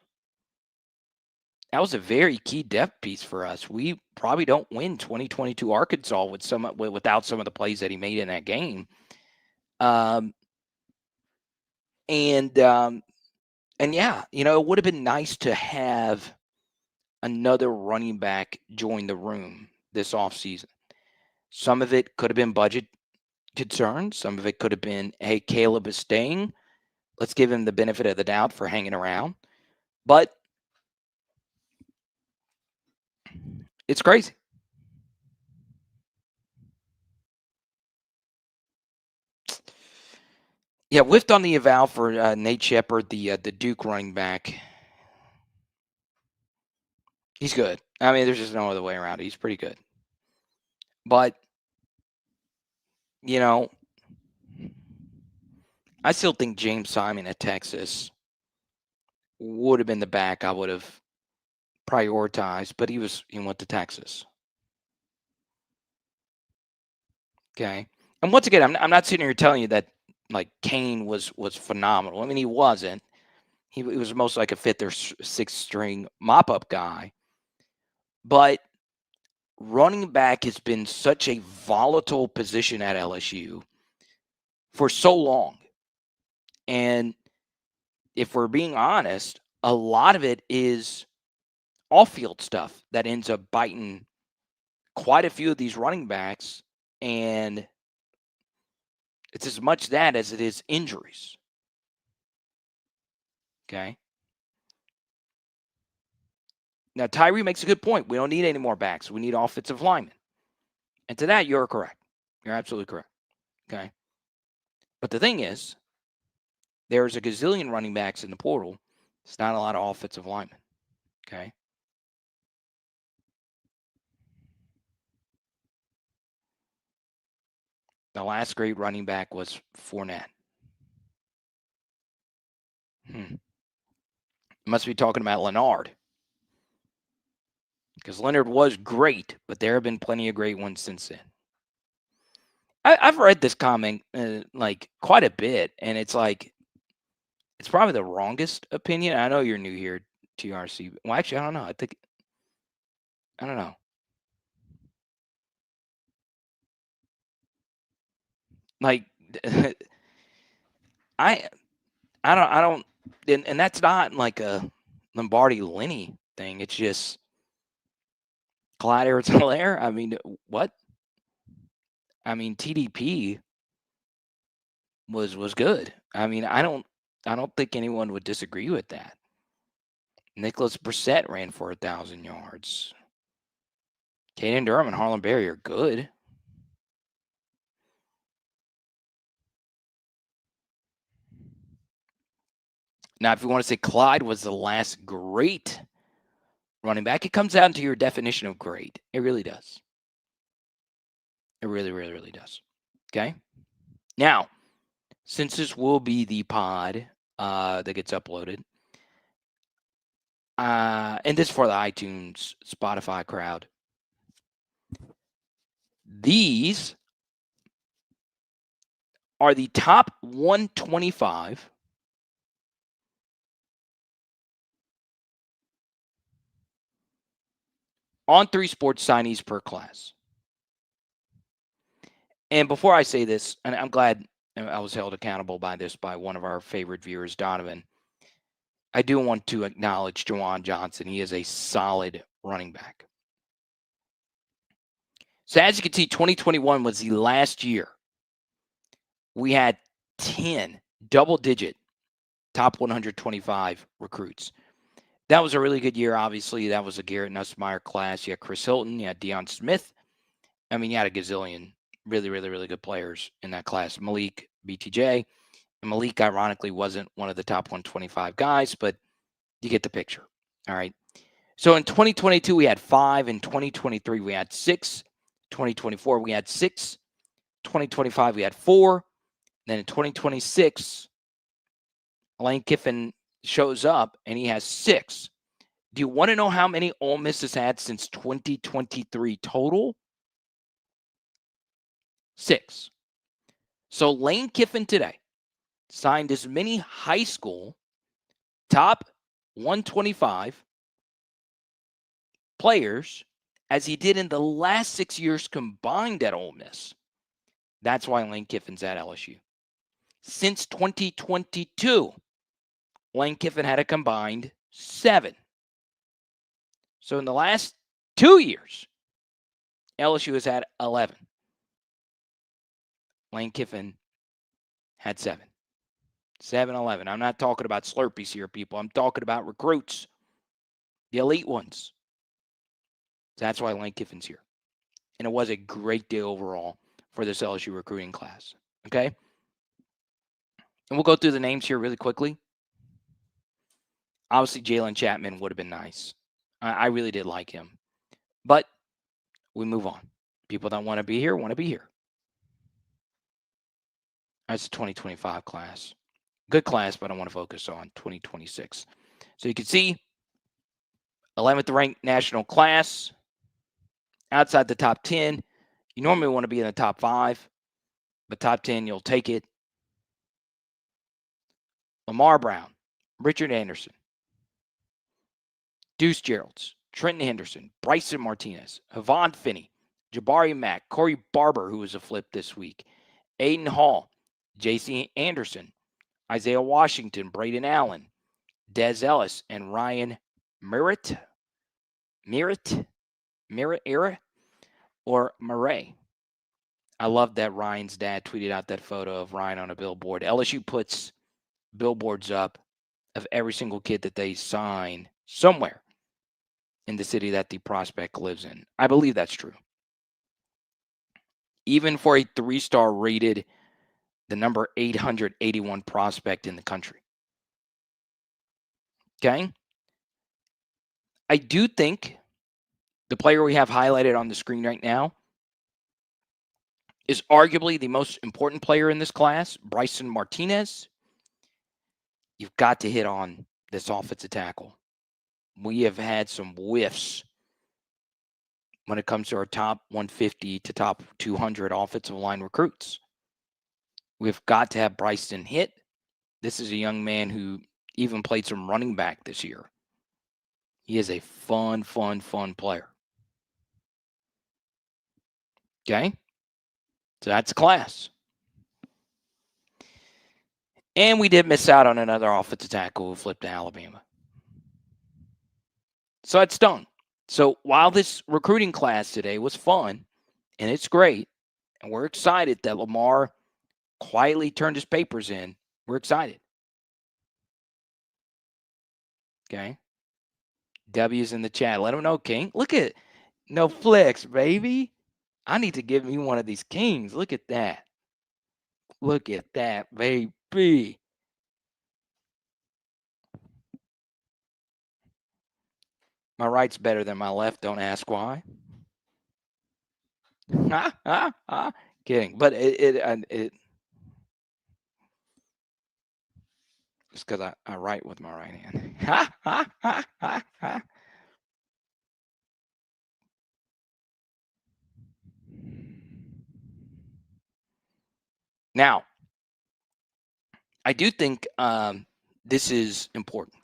That was a very key depth piece for us. We probably don't win 2022 Arkansas without some of the plays that he made in that game. And yeah, it would have been nice to have another running back join the room this offseason. Some of it could have been budget concerns. Some of it could have been, hey, Caleb is staying. Let's give him the benefit of the doubt for hanging around. But It's crazy. Yeah, whiffed on the eval for Nate Shepard, the Duke running back. He's good. I mean, there's just no other way around it. He's pretty good. But, you know, I still think James Simon at Texas would have been the back I would have prioritized, but he went to Texas. Okay. And once again, I'm not sitting here telling you that like Kein was phenomenal. I mean, he wasn't. He was most like a fifth or sixth string mop up guy. But running back has been such a volatile position at LSU for so long. And if we're being honest, a lot of it is off-field stuff that ends up biting quite a few of these running backs, and it's as much that as it is injuries. Okay. Now, Tyree makes a good point. We don't need any more backs. We need offensive linemen. And to that, you're correct. You're absolutely correct. Okay. But the thing is, there's a gazillion running backs in the portal. It's not a lot of offensive linemen. Okay. The last great running back was Fornette. Must be talking about Leonard. Because Leonard was great, but there have been plenty of great ones since then. I've read this comment like quite a bit, and it's like it's probably the wrongest opinion. I know you're new here, TRC. Well, actually, I don't know. I don't know. Like, I don't, and that's not like a Lombardi Lenny thing. It's just Clyde Edwards-Helaire. I mean, what? I mean, TDP was good. I mean, I don't think anyone would disagree with that. Nicholas Brissett ran for 1,000 yards. Caden Durham and Harlan Berry are good. Now, if you want to say Clyde was the last great running back, it comes down to your definition of great. It really does. It really, really, really does. Okay? Now, since this will be the pod that gets uploaded, and this is for the iTunes, Spotify crowd, these are the top 125 On3 Sports signees per class. And before I say this, and I'm glad I was held accountable by this by one of our favorite viewers, Donovan, I do want to acknowledge Juwan Johnson. He is a solid running back. So as you can see, 2021 was the last year we had 10 double-digit top 125 recruits. That was a really good year, obviously. That was a Garrett Nussmeier class. You had Chris Hilton. You had Deion Smith. I mean, you had a gazillion really, really, really good players in that class. Malik, BTJ. And Malik, ironically, wasn't one of the top 125 guys, but you get the picture. All right. So in 2022, we had 5. In 2023, we had 6. 2024, we had 6. 2025, we had 4. Then in 2026, Lane Kiffin shows up and he has 6. Do you want to know how many Ole Miss has had since 2023 total? 6. So Lane Kiffin today signed as many high school top 125 players as he did in the last 6 years combined at Ole Miss. That's why Lane Kiffin's at LSU. Since 2022, Lane Kiffin had a combined 7. So in the last 2 years, LSU has had 11. Lane Kiffin had 7. 7-11. I'm not talking about Slurpees here, people. I'm talking about recruits, the elite ones. So that's why Lane Kiffin's here. And it was a great day overall for this LSU recruiting class. Okay? And we'll go through the names here really quickly. Obviously, Jalen Chapman would have been nice. I really did like him. But we move on. People that want to be here want to be here. That's a 2025 class. Good class, but I want to focus on 2026. So you can see 11th ranked national class. Outside the top 10, you normally want to be in the top 5, but top 10, you'll take it. Lamar Brown, Richard Anderson, Deuce Geralds, Trenton Henderson, Bryson Martinez, Havon Finney, Jabari Mack, Corey Barber, who was a flip this week, Aiden Hall, J.C. Anderson, Isaiah Washington, Braden Allen, Dez Ellis, and Ryan Merritt, or Murray. I love that Ryan's dad tweeted out that photo of Ryan on a billboard. LSU puts billboards up of every single kid that they sign somewhere in the city that the prospect lives in. I believe that's true. Even for a 3-star rated, the number 881 prospect in the country. Okay? I do think the player we have highlighted on the screen right now is arguably the most important player in this class, Bryson Martinez. You've got to hit on this offensive tackle. We have had some whiffs when it comes to our top 150 to top 200 offensive line recruits. We've got to have Bryson hit. This is a young man who even played some running back this year. He is a fun player. Okay? So that's class. And we did miss out on another offensive tackle who flipped to Alabama. So it's done. So while this recruiting class today was fun, and it's great, and we're excited that Lamar quietly turned his papers in, we're excited. Okay? W's in the chat. Let them know, King. Look at no flex, baby. I need to give me one of these Kings. Look at that. Look at that, baby. My right's better than my left. Don't ask why. Kidding. But it it's because I write with my right hand. Now, I do think this is important.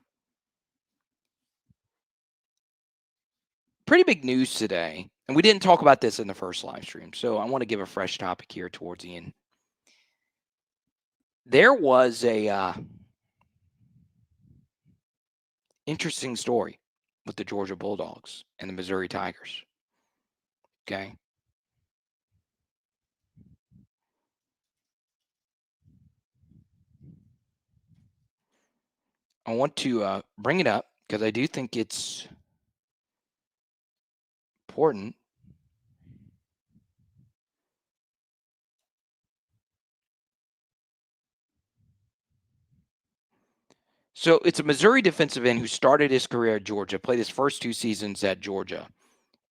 Pretty big news today, and we didn't talk about this in the first live stream, so I want to give a fresh topic here towards the end. There was a interesting story with the Georgia Bulldogs and the Missouri Tigers. Okay. I want to bring it up because I do think it's important. So it's a Missouri defensive end who started his career at Georgia, played his first 2 seasons at Georgia,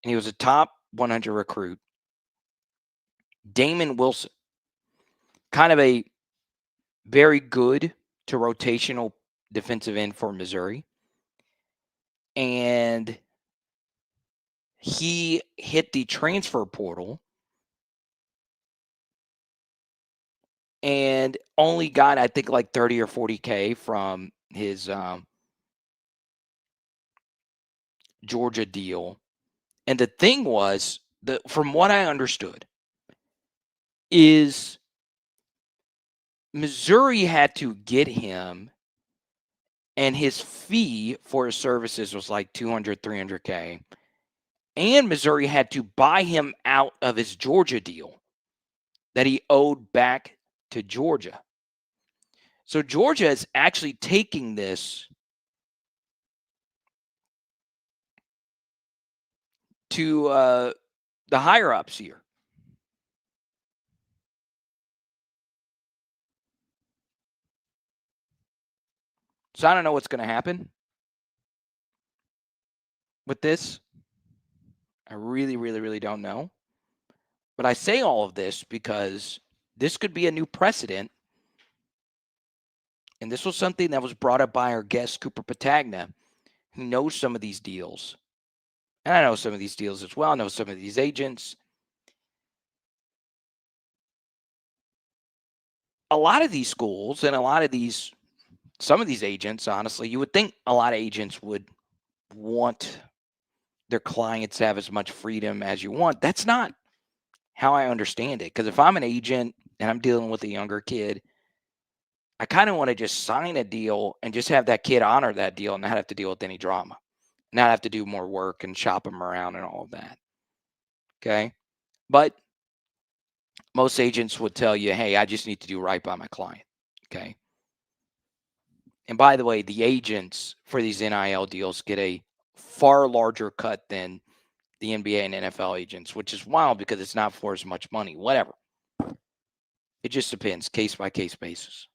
and he was a top 100 recruit. Damon Wilson, kind of a very good to rotational defensive end for Missouri. And he hit the transfer portal and only got, I think, like 30 or 40K from his Georgia deal. And the thing was, from what I understood, is Missouri had to get him, and his fee for his services was like 200, 300K. And Missouri had to buy him out of his Georgia deal that he owed back to Georgia. So Georgia is actually taking this to the higher ups here. So I don't know what's going to happen with this. I really, really, really don't know. But I say all of this because this could be a new precedent. And this was something that was brought up by our guest, Cooper Patagna, who knows some of these deals. And I know some of these deals as well. I know some of these agents. A lot of these schools and some of these agents, honestly, you would think a lot of agents would want their clients to have as much freedom as you want. That's not how I understand it. Because if I'm an agent and I'm dealing with a younger kid, I kind of want to just sign a deal and just have that kid honor that deal and not have to deal with any drama, not have to do more work and shop them around and all of that. Okay. But most agents would tell you, hey, I just need to do right by my client. Okay. And by the way, the agents for these NIL deals get a far larger cut than the NBA and NFL agents, which is wild because it's not for as much money. Whatever. It just depends, case by case basis.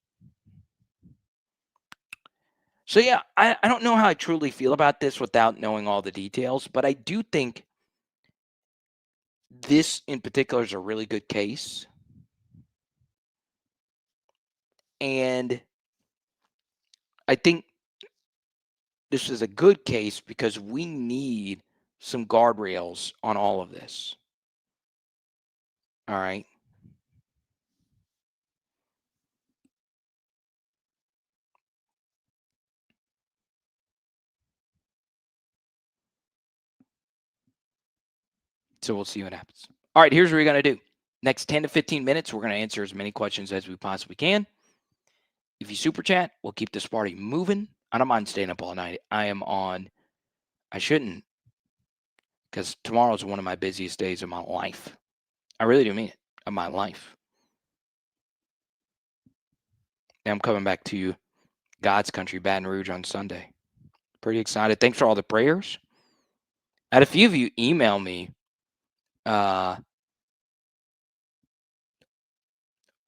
So, yeah, I don't know how I truly feel about this without knowing all the details, but I do think this in particular is a really good case. And I think this is a good case because we need some guardrails on all of this. All right. So we'll see what happens. All right, here's what we're going to do. Next 10 to 15 minutes, we're going to answer as many questions as we possibly can. If you super chat, we'll keep this party moving. I don't mind staying up all night. I shouldn't, because tomorrow's one of my busiest days of my life. I really do mean it, of my life. And I'm coming back to God's country, Baton Rouge, on Sunday. Pretty excited. Thanks for all the prayers. I had a few of you email me.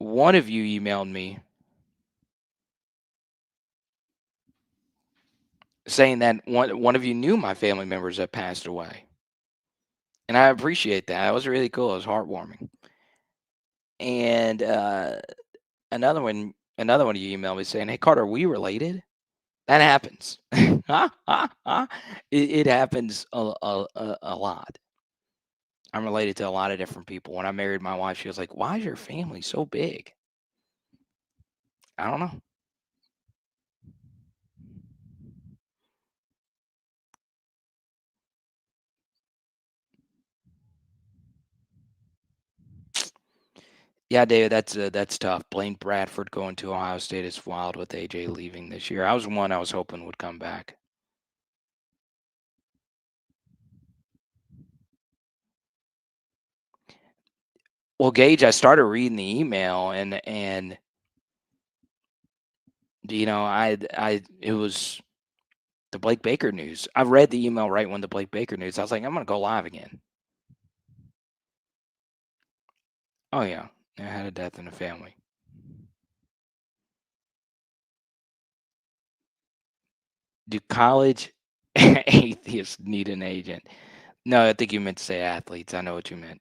One of you emailed me saying that one of you knew my family members that passed away. And I appreciate that. That was really cool. It was heartwarming. And another one of you emailed me saying, "Hey Carter, are we related?" That happens. It happens a lot. I'm related to a lot of different people. When I married my wife, she was like, "Why is your family so big?" I don't know. Yeah, David, that's tough. Blaine Bradford going to Ohio State is wild with AJ leaving this year. I was hoping would come back. Well, Gage, I started reading the email and it was the Blake Baker news. I read the email right when the Blake Baker news. I was like, I'm gonna go live again. Oh yeah, I had a death in the family. Do college atheists need an agent? No, I think you meant to say athletes. I know what you meant.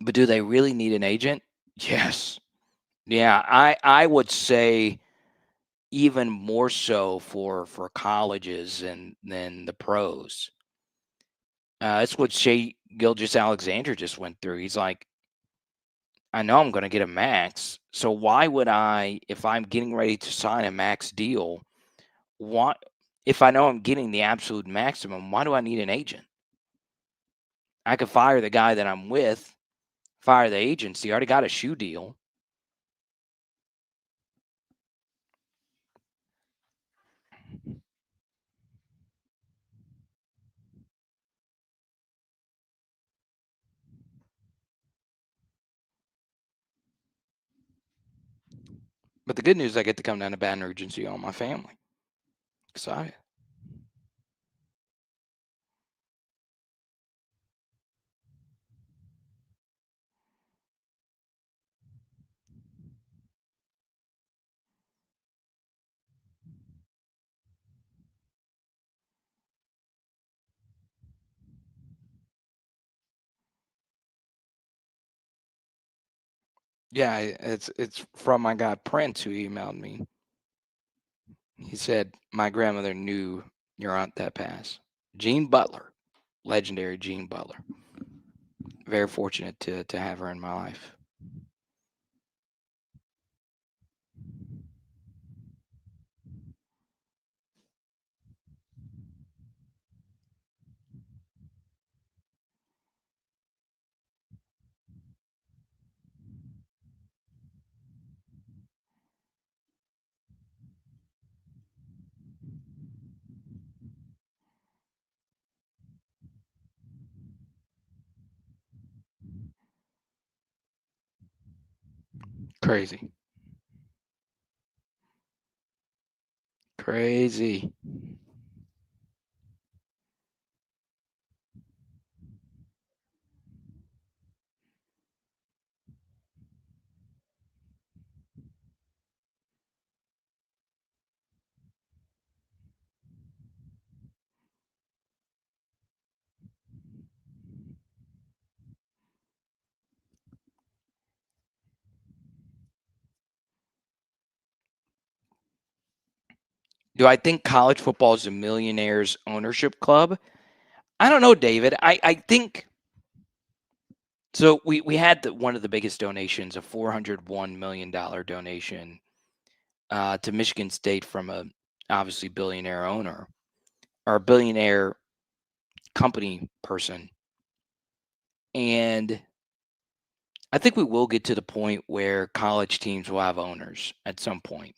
But do they really need an agent? Yes. Yeah, I would say even more so for colleges than the pros. That's what Shea Gilgeous-Alexander just went through. He's like, I know I'm going to get a max, so why would I, if I'm getting ready to sign a max deal, what if I know I'm getting the absolute maximum? Why do I need an agent? I could fire the guy that I'm with, fire the agency. I already got a shoe deal. But the good news, I get to come down to Baton Rouge and see all my family. Excited. Yeah, it's from my guy Prince who emailed me. He said my grandmother knew your aunt that passed. Jean Butler, legendary Jean Butler. Very fortunate to have her in my life. Crazy. Crazy. Do I think college football is a millionaire's ownership club? I don't know, David. I think so. We had one of the biggest donations, a $401 million donation to Michigan State from a obviously billionaire owner or a billionaire company person. And I think we will get to the point where college teams will have owners at some point.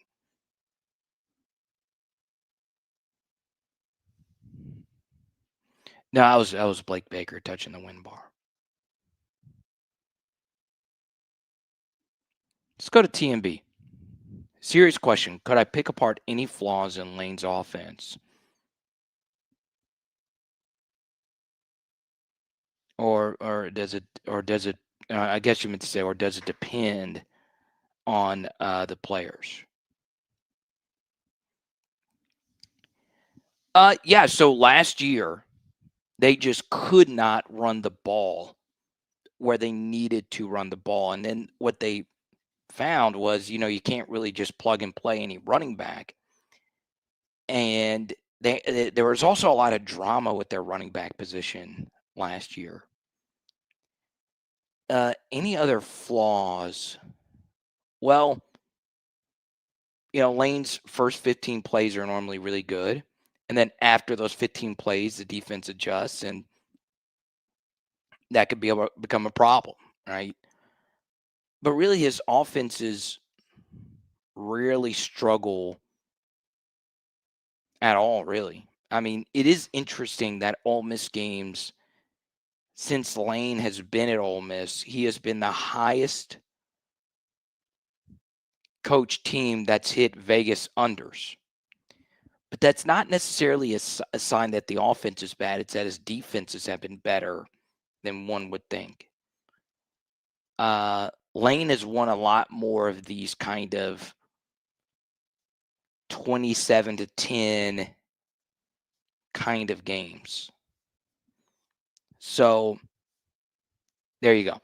No, I was Blake Baker touching the win bar. Let's go to TMB. Serious question. Could I pick apart any flaws in Lane's offense? Or does it I guess you meant to say, or does it depend on the players? Yeah, so last year they just could not run the ball where they needed to run the ball. And then what they found was, you can't really just plug and play any running back. And there was also a lot of drama with their running back position last year. Any other flaws? Well, Lane's first 15 plays are normally really good. And then after those 15 plays, the defense adjusts, and that could be able to become a problem, right? But really, his offenses rarely struggle at all, really. I mean, it is interesting that Ole Miss games, since Lane has been at Ole Miss, he has been the highest coach team that's hit Vegas unders. But that's not necessarily a sign that the offense is bad. It's that his defenses have been better than one would think. Lane has won a lot more of these kind of 27-10 kind of games. So there you go.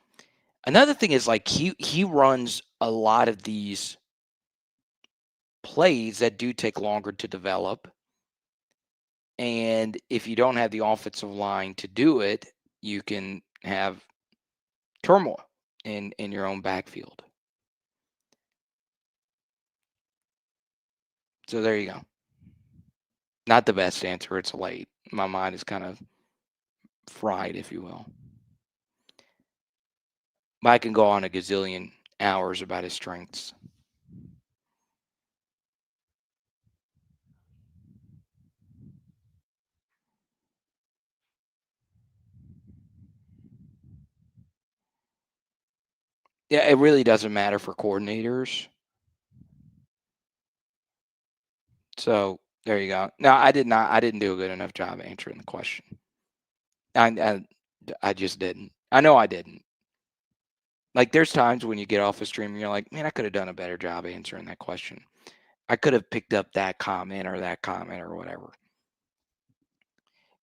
Another thing is, like, he runs a lot of these plays that do take longer to develop. And if you don't have the offensive line to do it, you can have turmoil in your own backfield. So there you go. Not the best answer. It's late. My mind is kind of fried, if you will. But I can go on a gazillion hours about his strengths. Yeah, it really doesn't matter for coordinators. So there you go. No, I did not. I didn't do a good enough job answering the question. I just didn't. I know I didn't. Like, there's times when you get off a stream and you're like, man, I could have done a better job answering that question. I could have picked up that comment or whatever.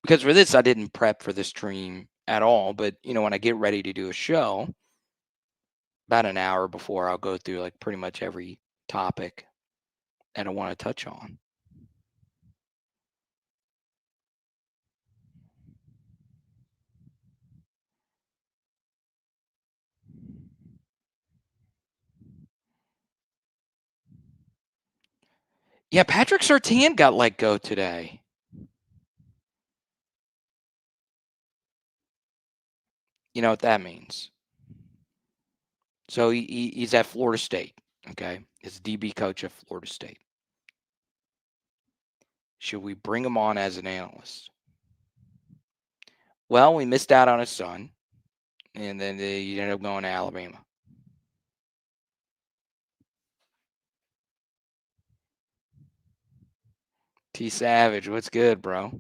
Because for this, I didn't prep for the stream at all. But when I get ready to do a show, about an hour before I'll go through like pretty much every topic that I want to touch on. Yeah, Patrick Surtain got let go today. You know what that means? So he's at Florida State, okay? He's DB coach at Florida State. Should we bring him on as an analyst? Well, we missed out on his son, and then he ended up going to Alabama. T Savage, what's good, bro?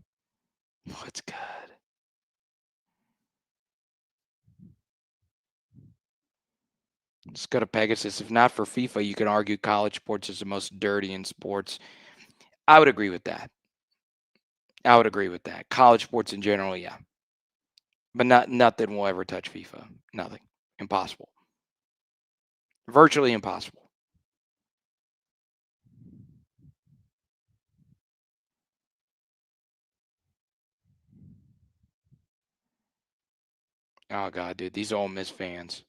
What's good? Let's go to Pegasus. If not for FIFA, you could argue college sports is the most dirty in sports. I would agree with that. I would agree with that. College sports in general, yeah. But nothing will ever touch FIFA. Nothing. Impossible. Virtually impossible. Oh god, dude, these Ole Miss fans.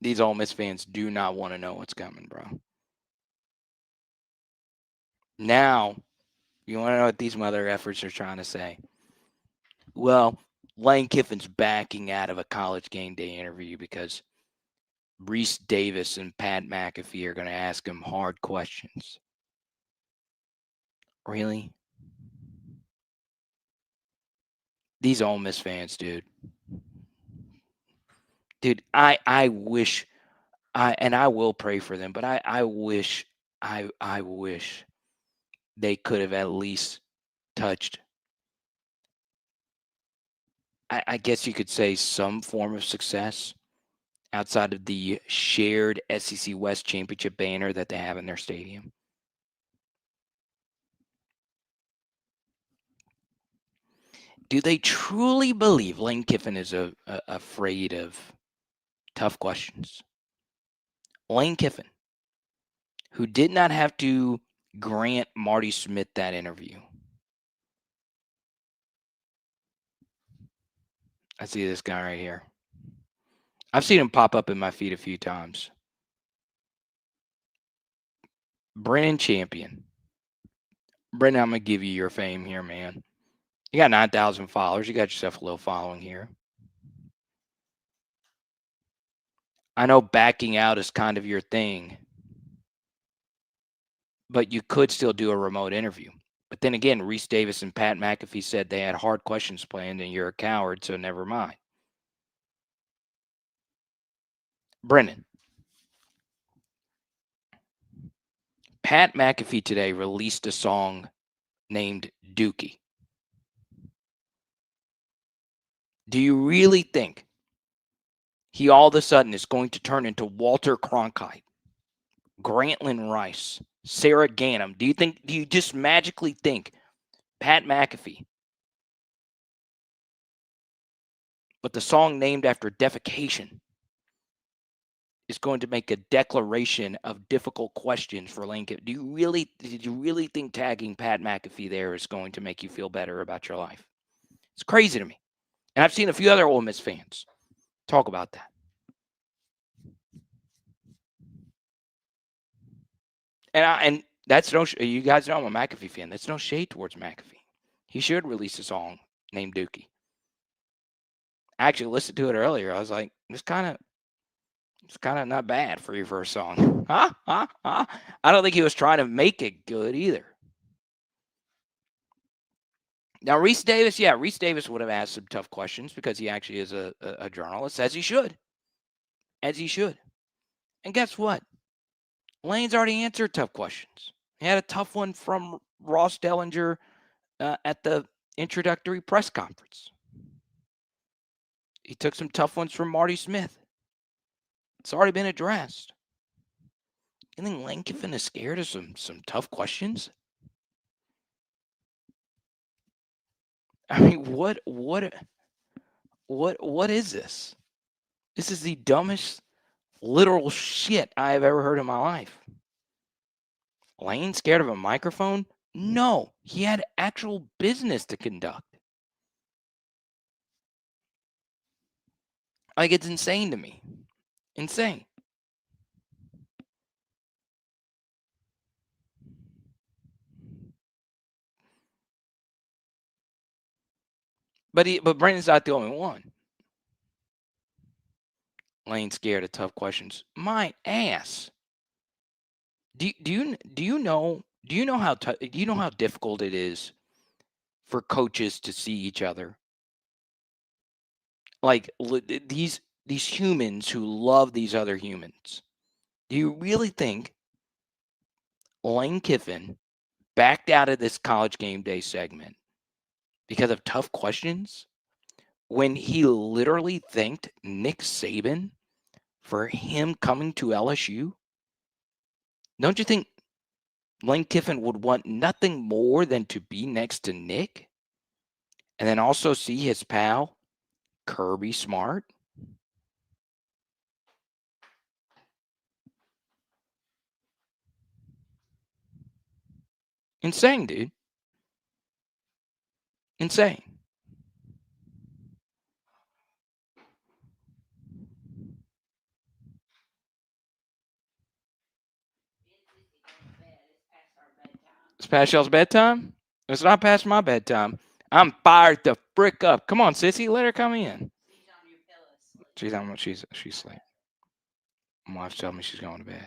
These Ole Miss fans do not want to know what's coming, bro. Now, you want to know what these mother efforts are trying to say? Well, Lane Kiffin's backing out of a college game day interview because Reese Davis and Pat McAfee are going to ask him hard questions. Really? These Ole Miss fans, dude. Dude, I wish and I will pray for them, but I wish I wish they could have at least touched, I guess you could say, some form of success outside of the shared SEC West championship banner that they have in their stadium. Do they truly believe Lane Kiffin is afraid of tough questions? Lane Kiffin, who did not have to grant Marty Smith that interview. I see this guy right here. I've seen him pop up in my feed a few times. Brennan Champion. Brennan, I'm going to give you your fame here, man. You got 9,000 followers. You got yourself a little following here. I know backing out is kind of your thing, but you could still do a remote interview. But then again, Reese Davis and Pat McAfee said they had hard questions planned and you're a coward, so never mind. Brennan. Pat McAfee today released a song named Dookie. Do you really think he all of a sudden is going to turn into Walter Cronkite, Grantland Rice, Sarah Ganem? Do you just magically think Pat McAfee, but the song named after defecation, is going to make a declaration of difficult questions for Lincoln? Did you really think tagging Pat McAfee there is going to make you feel better about your life? It's crazy to me. And I've seen a few other Ole Miss fans talk about that. And that's no, you guys know I'm a McAfee fan. That's no shade towards McAfee. He should release a song named Dookie. I actually listened to it earlier. I was like, it's kind of not bad for your first song. I don't think he was trying to make it good either. Now, Reese Davis would have asked some tough questions because he actually is a journalist, as he should. As he should. And guess what? Lane's already answered tough questions. He had a tough one from Ross Dellinger at the introductory press conference. He took some tough ones from Marty Smith. It's already been addressed. You think Lane Kiffin is scared of some tough questions? I mean, what is this? This is the dumbest literal shit I have ever heard in my life. Lane scared of a microphone? No, he had actual business to conduct. Like, it's insane to me. Insane. But Brandon's not the only one. Lane scared of tough questions. My ass. Do you know how difficult it is for coaches to see each other? Like these humans who love these other humans. Do you really think Lane Kiffin backed out of this college game day segment because of tough questions when he literally thanked Nick Saban for him coming to LSU? Don't you think Lane Kiffin would want nothing more than to be next to Nick and then also see his pal Kirby Smart? Insane, dude. Insane. It's past y'all's bedtime? It's not past my bedtime. I'm fired the frick up. Come on, sissy, let her come in. She's on. She's asleep. My wife's telling me she's going to bed.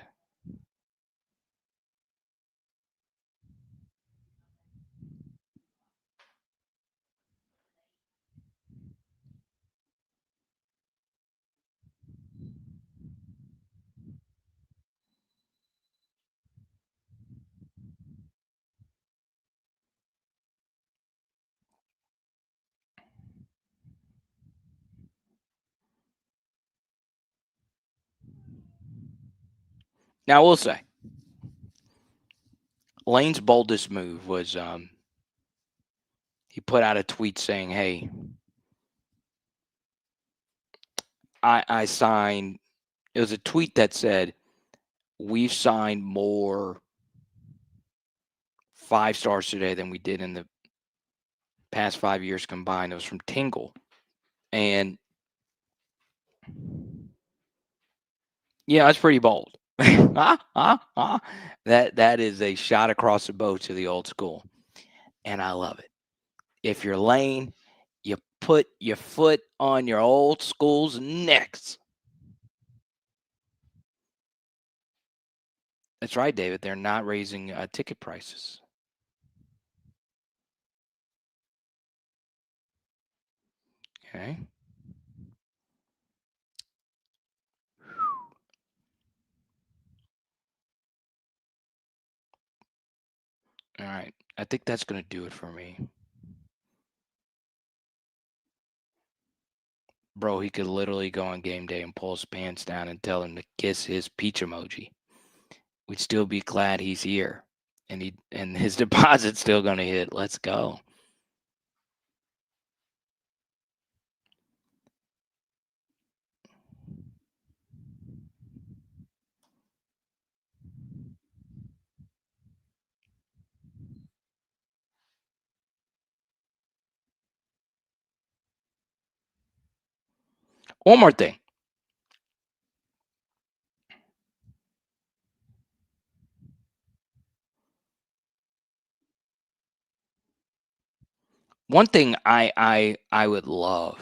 Now, I will say, Lane's boldest move was he put out a tweet saying, hey, I signed, it was a tweet that said, we've signed more 5-stars today than we did in the past 5 years combined. It was from Tingle. And yeah, that's pretty bold. That is a shot across the bow to the old school. And I love it. If you're Lane, you put your foot on your old school's necks. That's right, David. They're not raising ticket prices. Okay. All right. I think that's going to do it for me. Bro, he could literally go on game day and pull his pants down and tell him to kiss his peach emoji. We'd still be glad he's here. And his deposit's still going to hit. Let's go. One more thing. One thing I would love,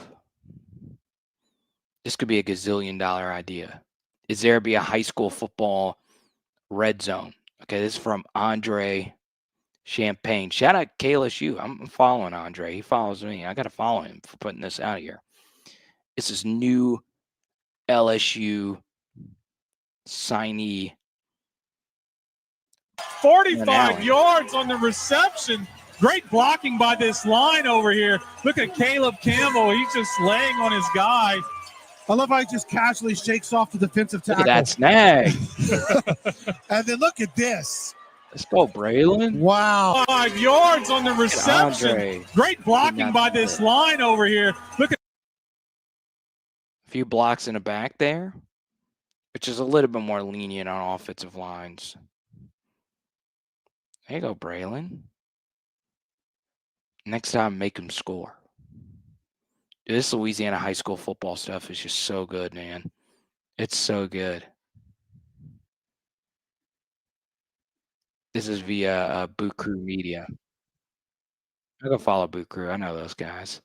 this could be a gazillion-dollar idea, is there be a high school football red zone. Okay, this is from Andre Champagne. Shout out KLSU. I'm following Andre. He follows me. I got to follow him for putting this out here. This is new LSU signee. 45 yards on the reception. Great blocking by this line over here. Look at Caleb Campbell. He's just laying on his guy. I love how he just casually shakes off the defensive tackle. Look at that snag. And then look at this. Let's go, Braylon. Wow. 5 yards on the reception. Great blocking by this line over here. Look at A few blocks in the back there, which is a little bit more lenient on offensive lines. There you go, Braylon. Next time, make him score. This Louisiana high school football stuff is just so good, man. It's so good. This is via Boot Crew Media. I go follow Boot Crew. I know those guys.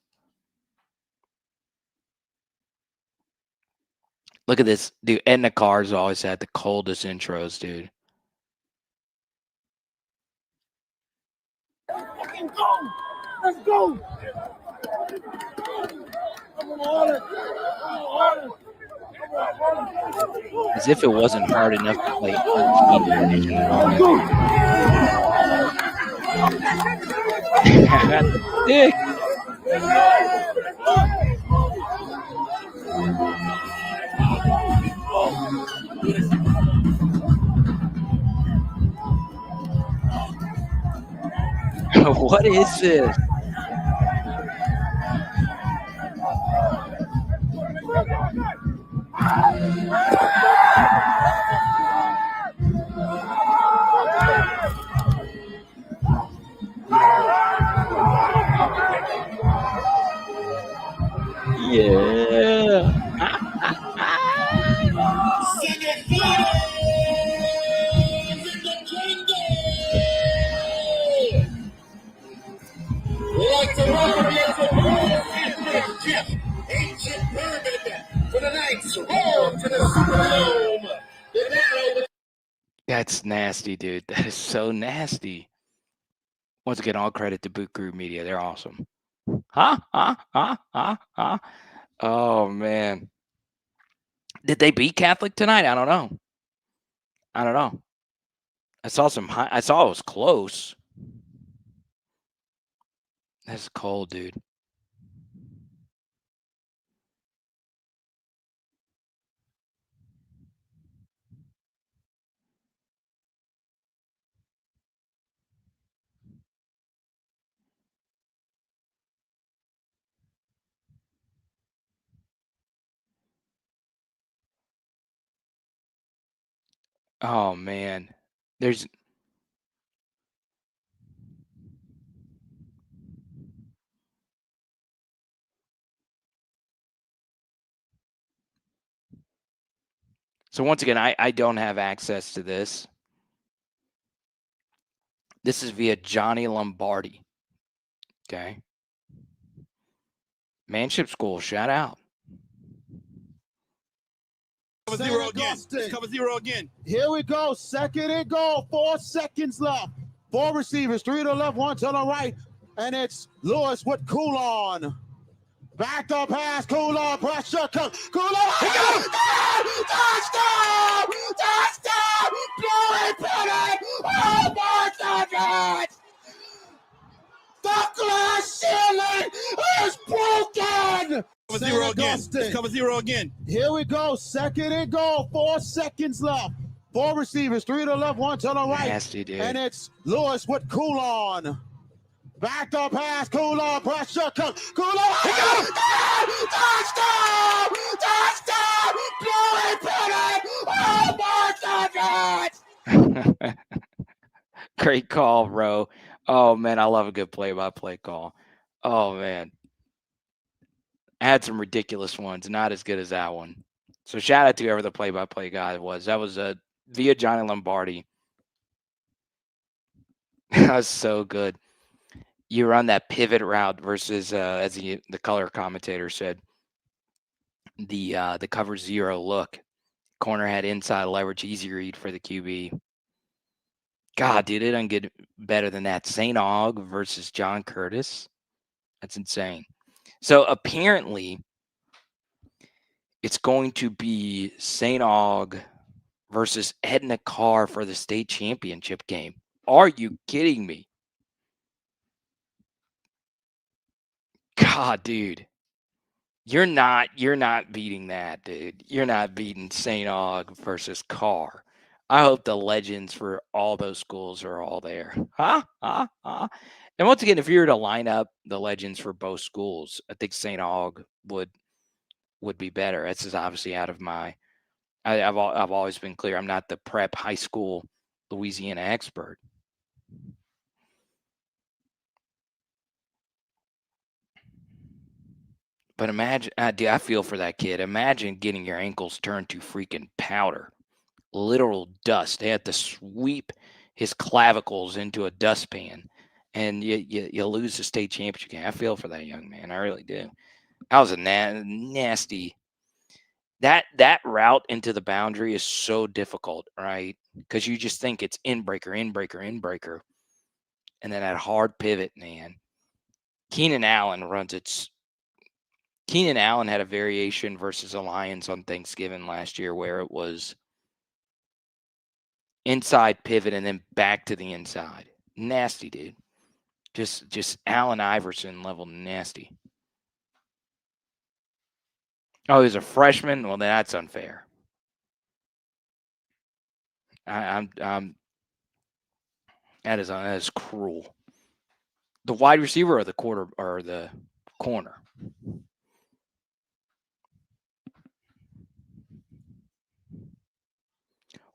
Look at this, dude. And the cars always had the coldest intros, dude. Let's go. As if it wasn't hard enough to play. Dick. What is this? Yeah. We'd like to welcome you to Ancient Pyramid for the night's road to the Superdome. That's nasty, dude. That is so nasty. Once again, all credit to Boot Crew Media. They're awesome. Oh, man. Did they beat Catholic tonight? I don't know. I saw it was close. That's cold, dude. Oh, man. So once again, I don't have access to this. This is via Johnny Lombardi. Okay. Manship School, shout out. Cover zero again. Cover zero again. Here we go. Second and goal. 4 seconds left. 4 receivers. 3 to the left, 1 to the right. And it's Lewis with Coulon. Back to pass. Coulon. Pressure. Coulon. Touchdown! Touchdown! Blue penalty! Oh my God! The glass ceiling is broken! Cover zero again. Cover zero again. Here we go. Second and goal. 4 seconds left. 4 receivers. 3 to the left, 1 to the right. Nasty, dude. And it's Lewis with Coulon. Back to pass. Coulon. Pressure. Coulon. Touchdown! Touchdown! Blue penalty! Oh my God! Great call, bro. Oh, man, I love a good play-by-play call. Oh, man. I had some ridiculous ones, not as good as that one. So shout out to whoever the play-by-play guy was. That was via Johnny Lombardi. That was so good. You run that pivot route versus, as the color commentator said, the cover zero look. Corner had inside leverage, easy read for the QB. God, dude, it doesn't get better than that. St. Aug versus John Curtis. That's insane. So apparently, it's going to be St. Aug versus Edna Carr for the state championship game. Are you kidding me? God, dude. You're not beating that, dude. You're not beating St. Aug versus Carr. I hope the legends for all those schools are all there. And once again, if you were to line up the legends for both schools, I think St. Aug would would be better. This is obviously out of my. I've always been clear. I'm not the prep high school Louisiana expert. But imagine, I feel for that kid. Imagine getting your ankles turned to freaking powder, literal dust. They had to sweep his clavicles into a dustpan, and you lose the state championship game. I feel for that young man. I really do. That was a nasty. That route into the boundary is so difficult, right? Because you just think it's in breaker, and then that hard pivot, man. Keenan Allen had a variation versus the Lions on Thanksgiving last year where it was inside pivot and then back to the inside. Nasty, dude. Just Allen Iverson level nasty. Oh, he's a freshman? Well, that's unfair. That is cruel. The wide receiver or the quarter or the corner?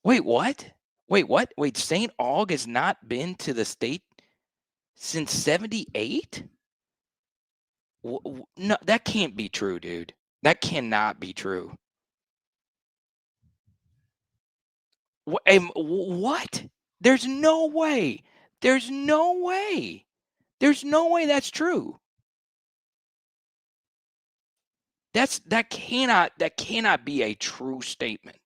Wait, what? Wait, St. Aug has not been to the state since 78? No, that can't be true, dude. That cannot be true. What? There's no way. There's no way that's true. That cannot be a true statement.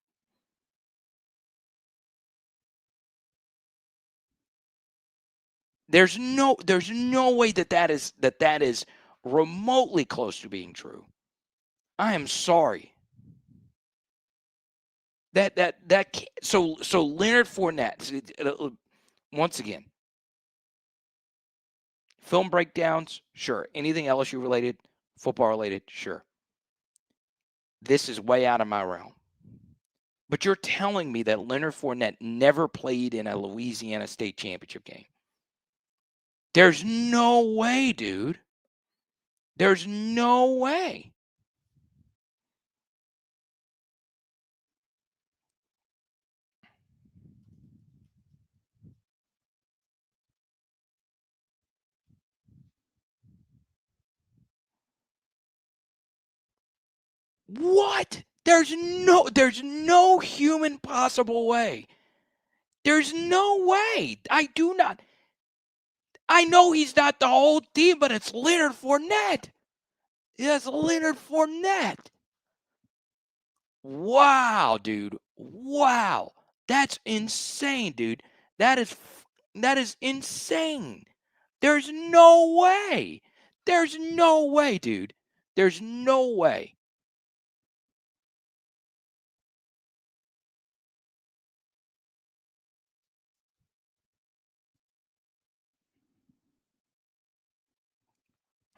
There's no way that is remotely close to being true. I am sorry. So Leonard Fournette, once again, film breakdowns, sure. Anything LSU related, football related, sure. This is way out of my realm. But you're telling me that Leonard Fournette never played in a Louisiana state championship game. There's no way, dude. There's no way. What? There's no human possible way. There's no way. I know he's not the whole team, but it's Leonard Fournette. Yes, Leonard Fournette. Wow, dude. Wow. That's insane, dude. That is insane. There's no way. There's no way, dude. There's no way.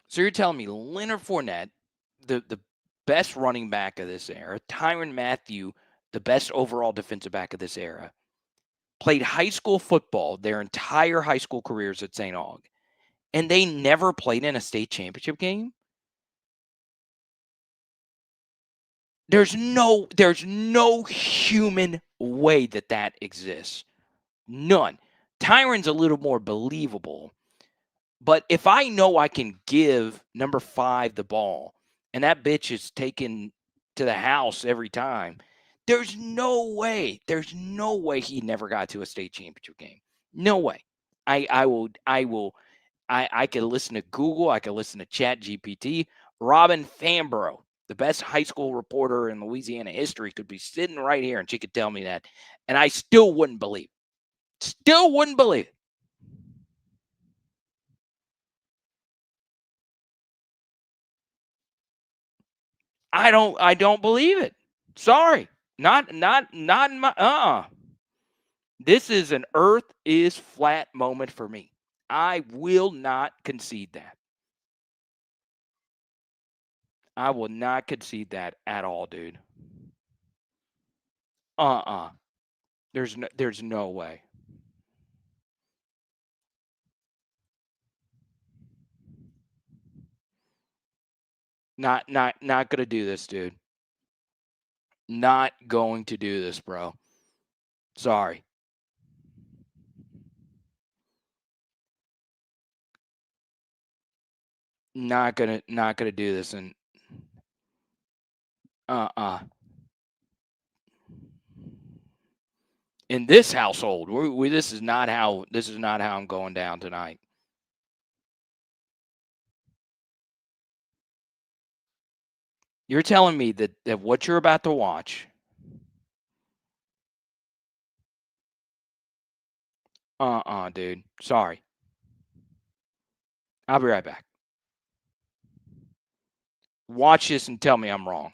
So you're telling me Leonard Fournette, the best running back of this era, Tyrann Mathieu, the best overall defensive back of this era, played high school football their entire high school careers at St. Aug, and they never played in a state championship game? There's no human way that exists. None. Tyrann's a little more believable. But if I know I can give number 5 the ball and that bitch is taken to the house every time, there's no way he never got to a state championship game. No way. I could listen to Google. I could listen to ChatGPT. Robin Fambrough, the best high school reporter in Louisiana history, could be sitting right here and she could tell me that. And I still wouldn't believe it. Still wouldn't believe it. I don't believe it. Sorry. Not in my This is an earth is flat moment for me. I will not concede that. I will not concede that at all, dude. There's no way. Not going to do this, dude. Not going to do this, bro. Sorry. Not gonna do this. And in this household, this is not how I'm going down tonight. You're telling me that what you're about to watch, dude. Sorry. I'll be right back. Watch this and tell me I'm wrong.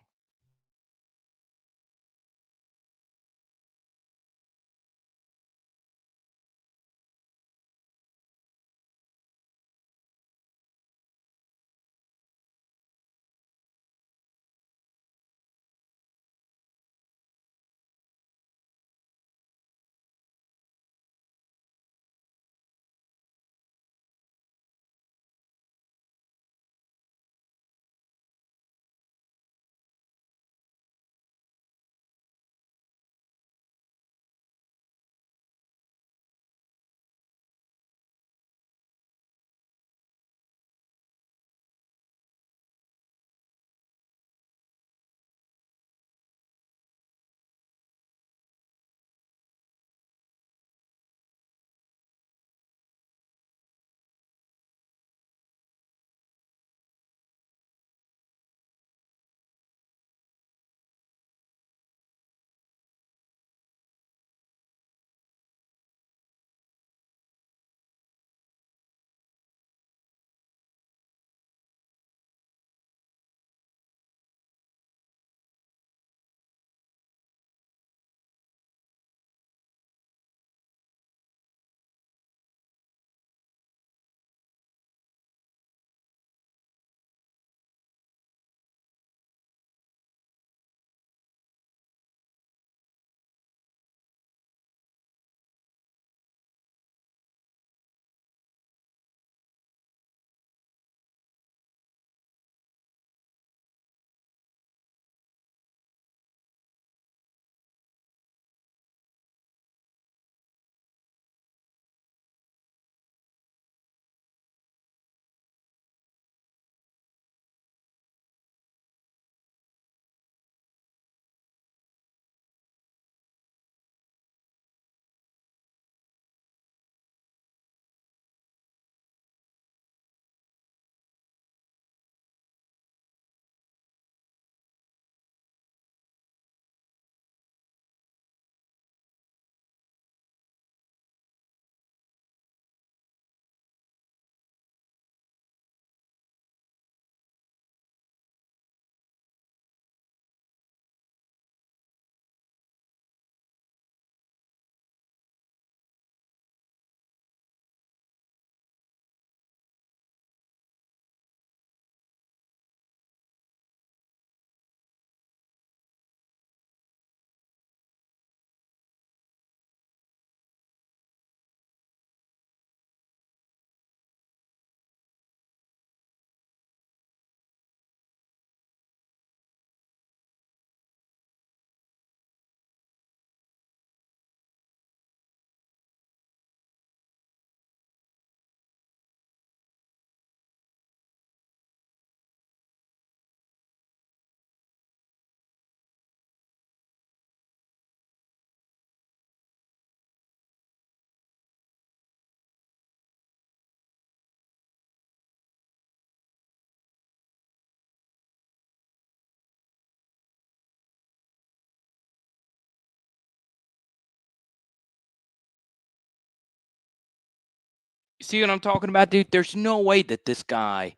See what I'm talking about, dude? There's no way that this guy.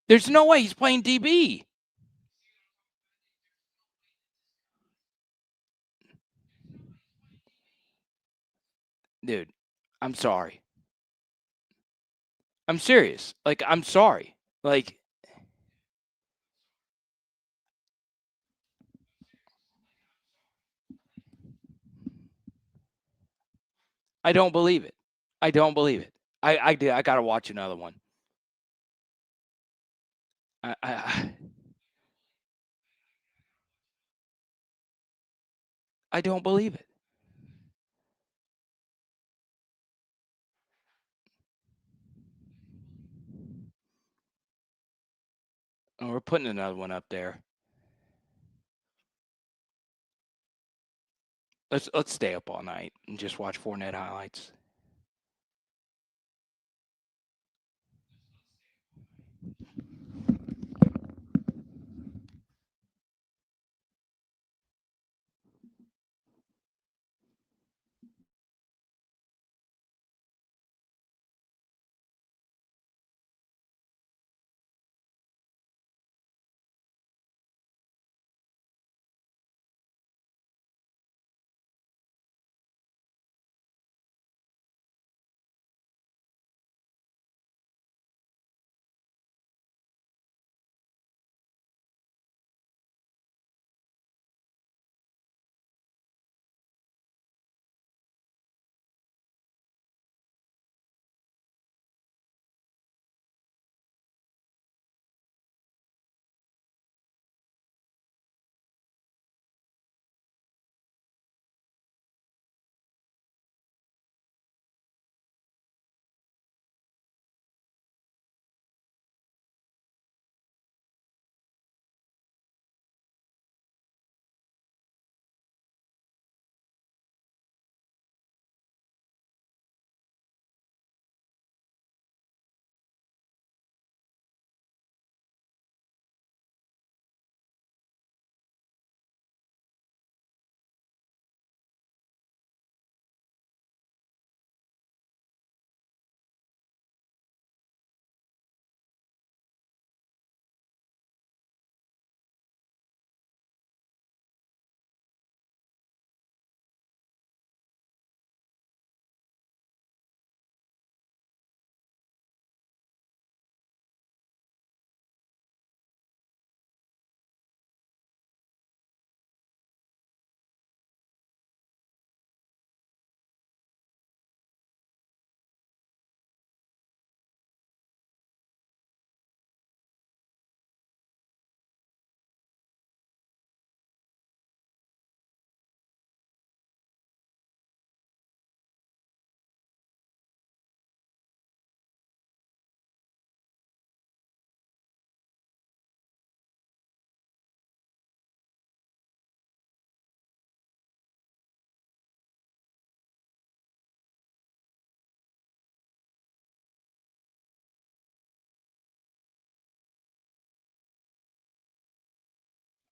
There's no way he's playing DB. Dude, I'm sorry. I'm serious. Like, I'm sorry. Like, I don't believe it. I don't believe it. I got to watch another one. I don't believe it. Oh, we're putting another one up there. Let's stay up all night and just watch Fornette highlights.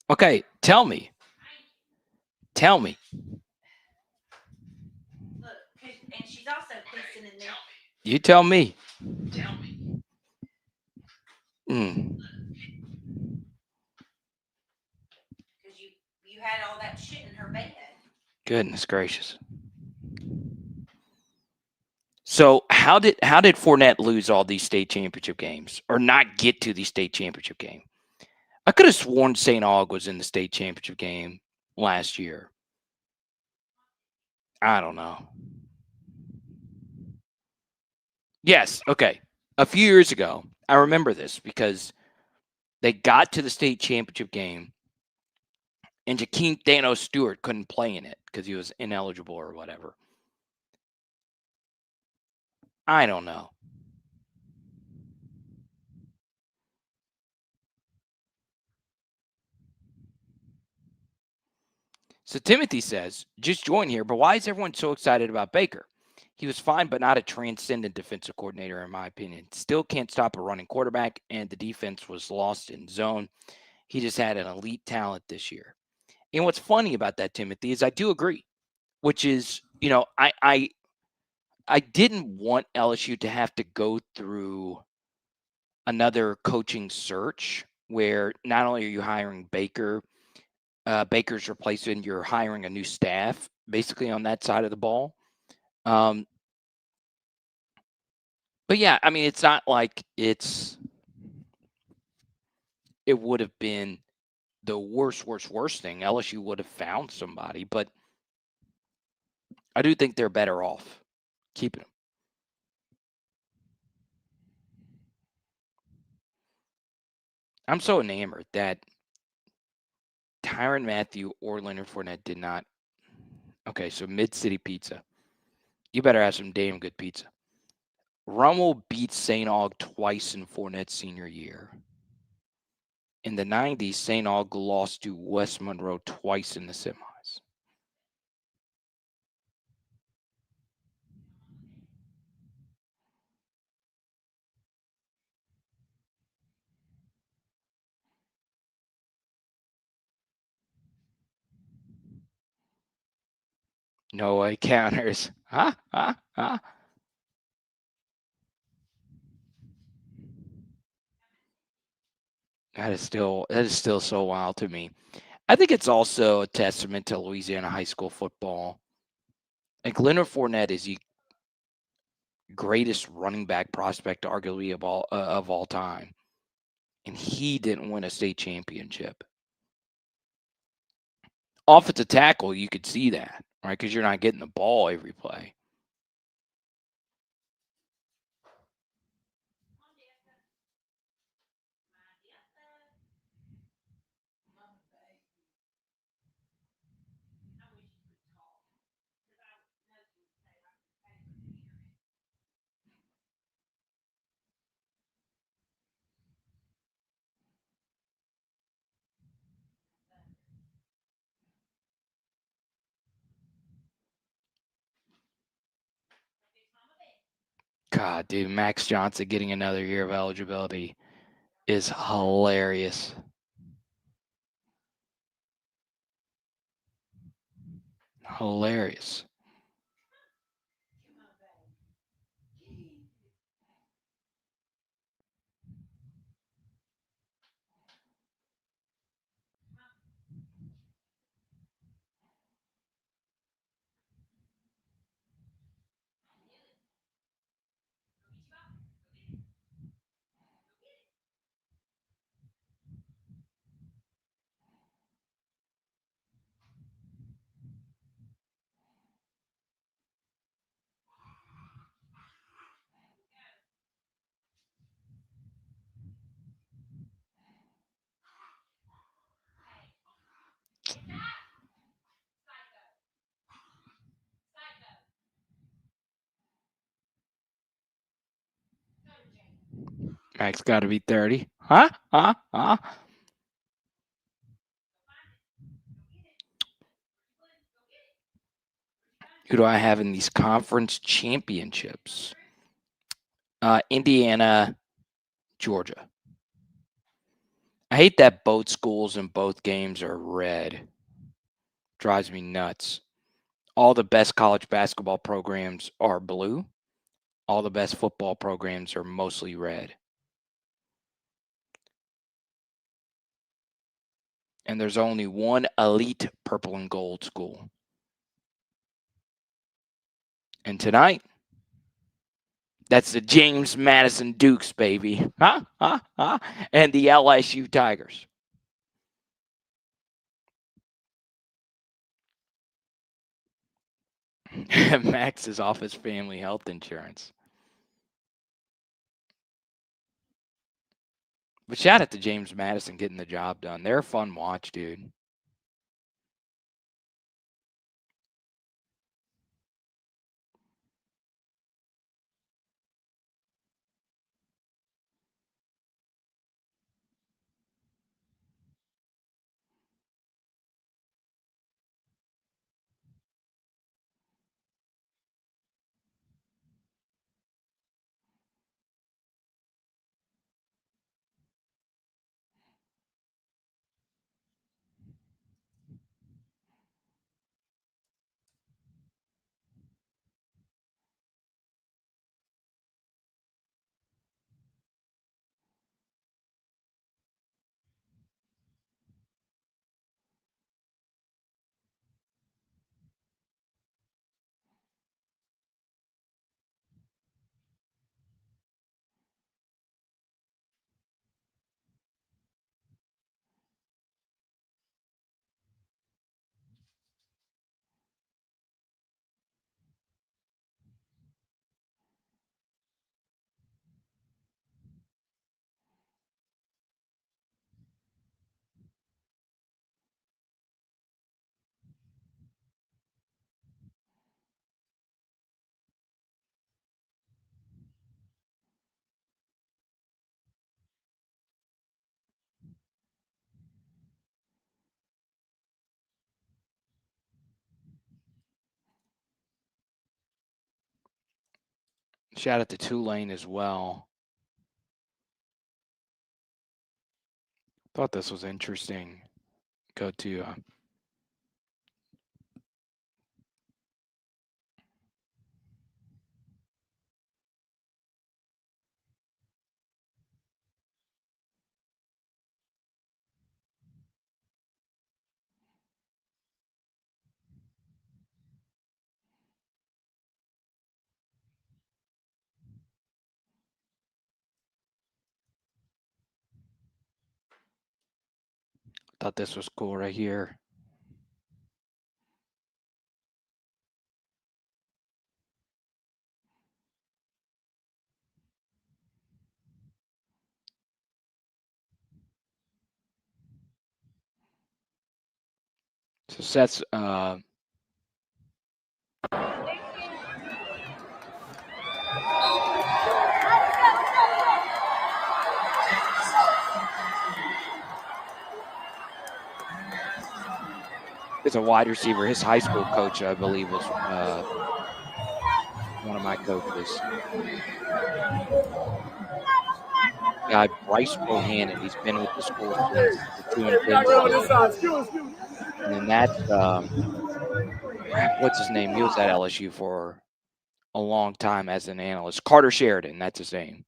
Okay, tell me. Look, and she's also piecing in there. You tell me. Mm. Because you had all that shit in her bed. Goodness gracious. So how did Fornette lose all these state championship games or not get to the state championship game? I could have sworn St. Aug was in the state championship game last year. I don't know. Yes, okay. A few years ago, I remember this because they got to the state championship game and Jakeem Thanos Stewart couldn't play in it because he was ineligible or whatever. I don't know. So Timothy says, just join here, but why is everyone so excited about Baker? He was fine, but not a transcendent defensive coordinator, in my opinion. Still can't stop a running quarterback, and the defense was lost in zone. He just had an elite talent this year. And what's funny about that, Timothy, is I do agree, which is, I didn't want LSU to have to go through another coaching search where not only are you hiring Baker's replacement, you're hiring a new staff basically on that side of the ball. But yeah, I mean, it's not like it would have been the worst thing. LSU would have found somebody, but I do think they're better off keeping him. I'm so enamored that Tyrann Mathieu or Leonard Fournette did not. Okay, so Mid-City Pizza. You better have some damn good pizza. Rummel beat St. Aug twice in Fournette's senior year. In the 90s, St. Aug lost to West Monroe twice in the semis. No way counters. Huh? Huh? Huh? That is still so wild to me. I think it's also a testament to Louisiana high school football. Like Leonard Fournette is the greatest running back prospect, arguably of all time, and he didn't win a state championship. Offensive tackle, you could see that, right? Because you're not getting the ball every play. God, dude, Max Johnson getting another year of eligibility is hilarious. Hilarious. Max got to be 30. Huh? Huh? Huh? Who do I have in these conference championships? Indiana, Georgia. I hate that both schools in both games are red. Drives me nuts. All the best college basketball programs are blue. All the best football programs are mostly red. And there's only one elite purple and gold school. And tonight, that's the James Madison Dukes, baby. Huh? Huh? Huh? And the LSU Tigers. Max is off his family health insurance. But shout out to James Madison getting the job done. They're a fun watch, dude. Shout out to Tulane as well. Thought this was interesting. Go to thought this was cool right here. So Seth's is a wide receiver. His high school coach, I believe, was one of my coaches. Guy Bryce Bohannon. He's been with the school since the 2 and 10. And then that's what's his name? He was at LSU for a long time as an analyst. Carter Sheridan, that's his name.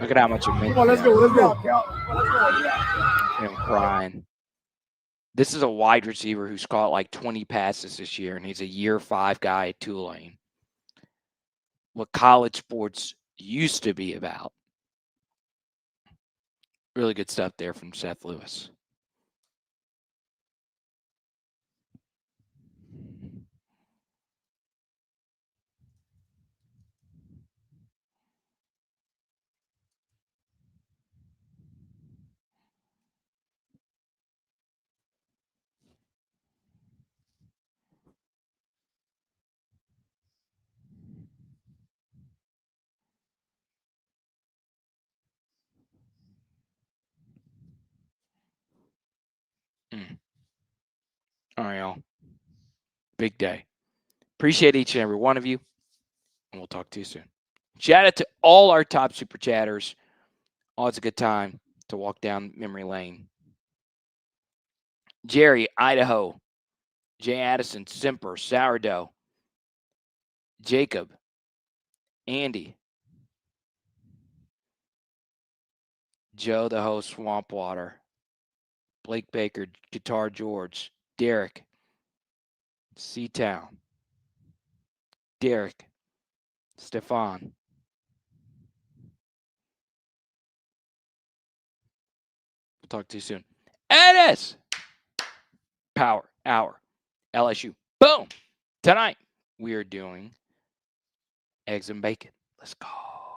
Look at how much it means. Come on, let's go. Him crying. This is a wide receiver who's caught like 20 passes this year, and he's a year 5 guy at Tulane. What college sports used to be about. Really good stuff there from Seth Lewis. All right, y'all. Big day. Appreciate each and every one of you, and we'll talk to you soon. Shout out to all our top super chatters. Always a good time to walk down memory lane. Jerry, Idaho. Jay Addison, Simper, Sourdough. Jacob, Andy. Joe, the host, Swamp Water. Blake Baker, Guitar George. Derek, Seatown. Derek, Stefan. We'll talk to you soon. Ennis! Power Hour. LSU. Boom! Tonight, we are doing eggs and bacon. Let's go.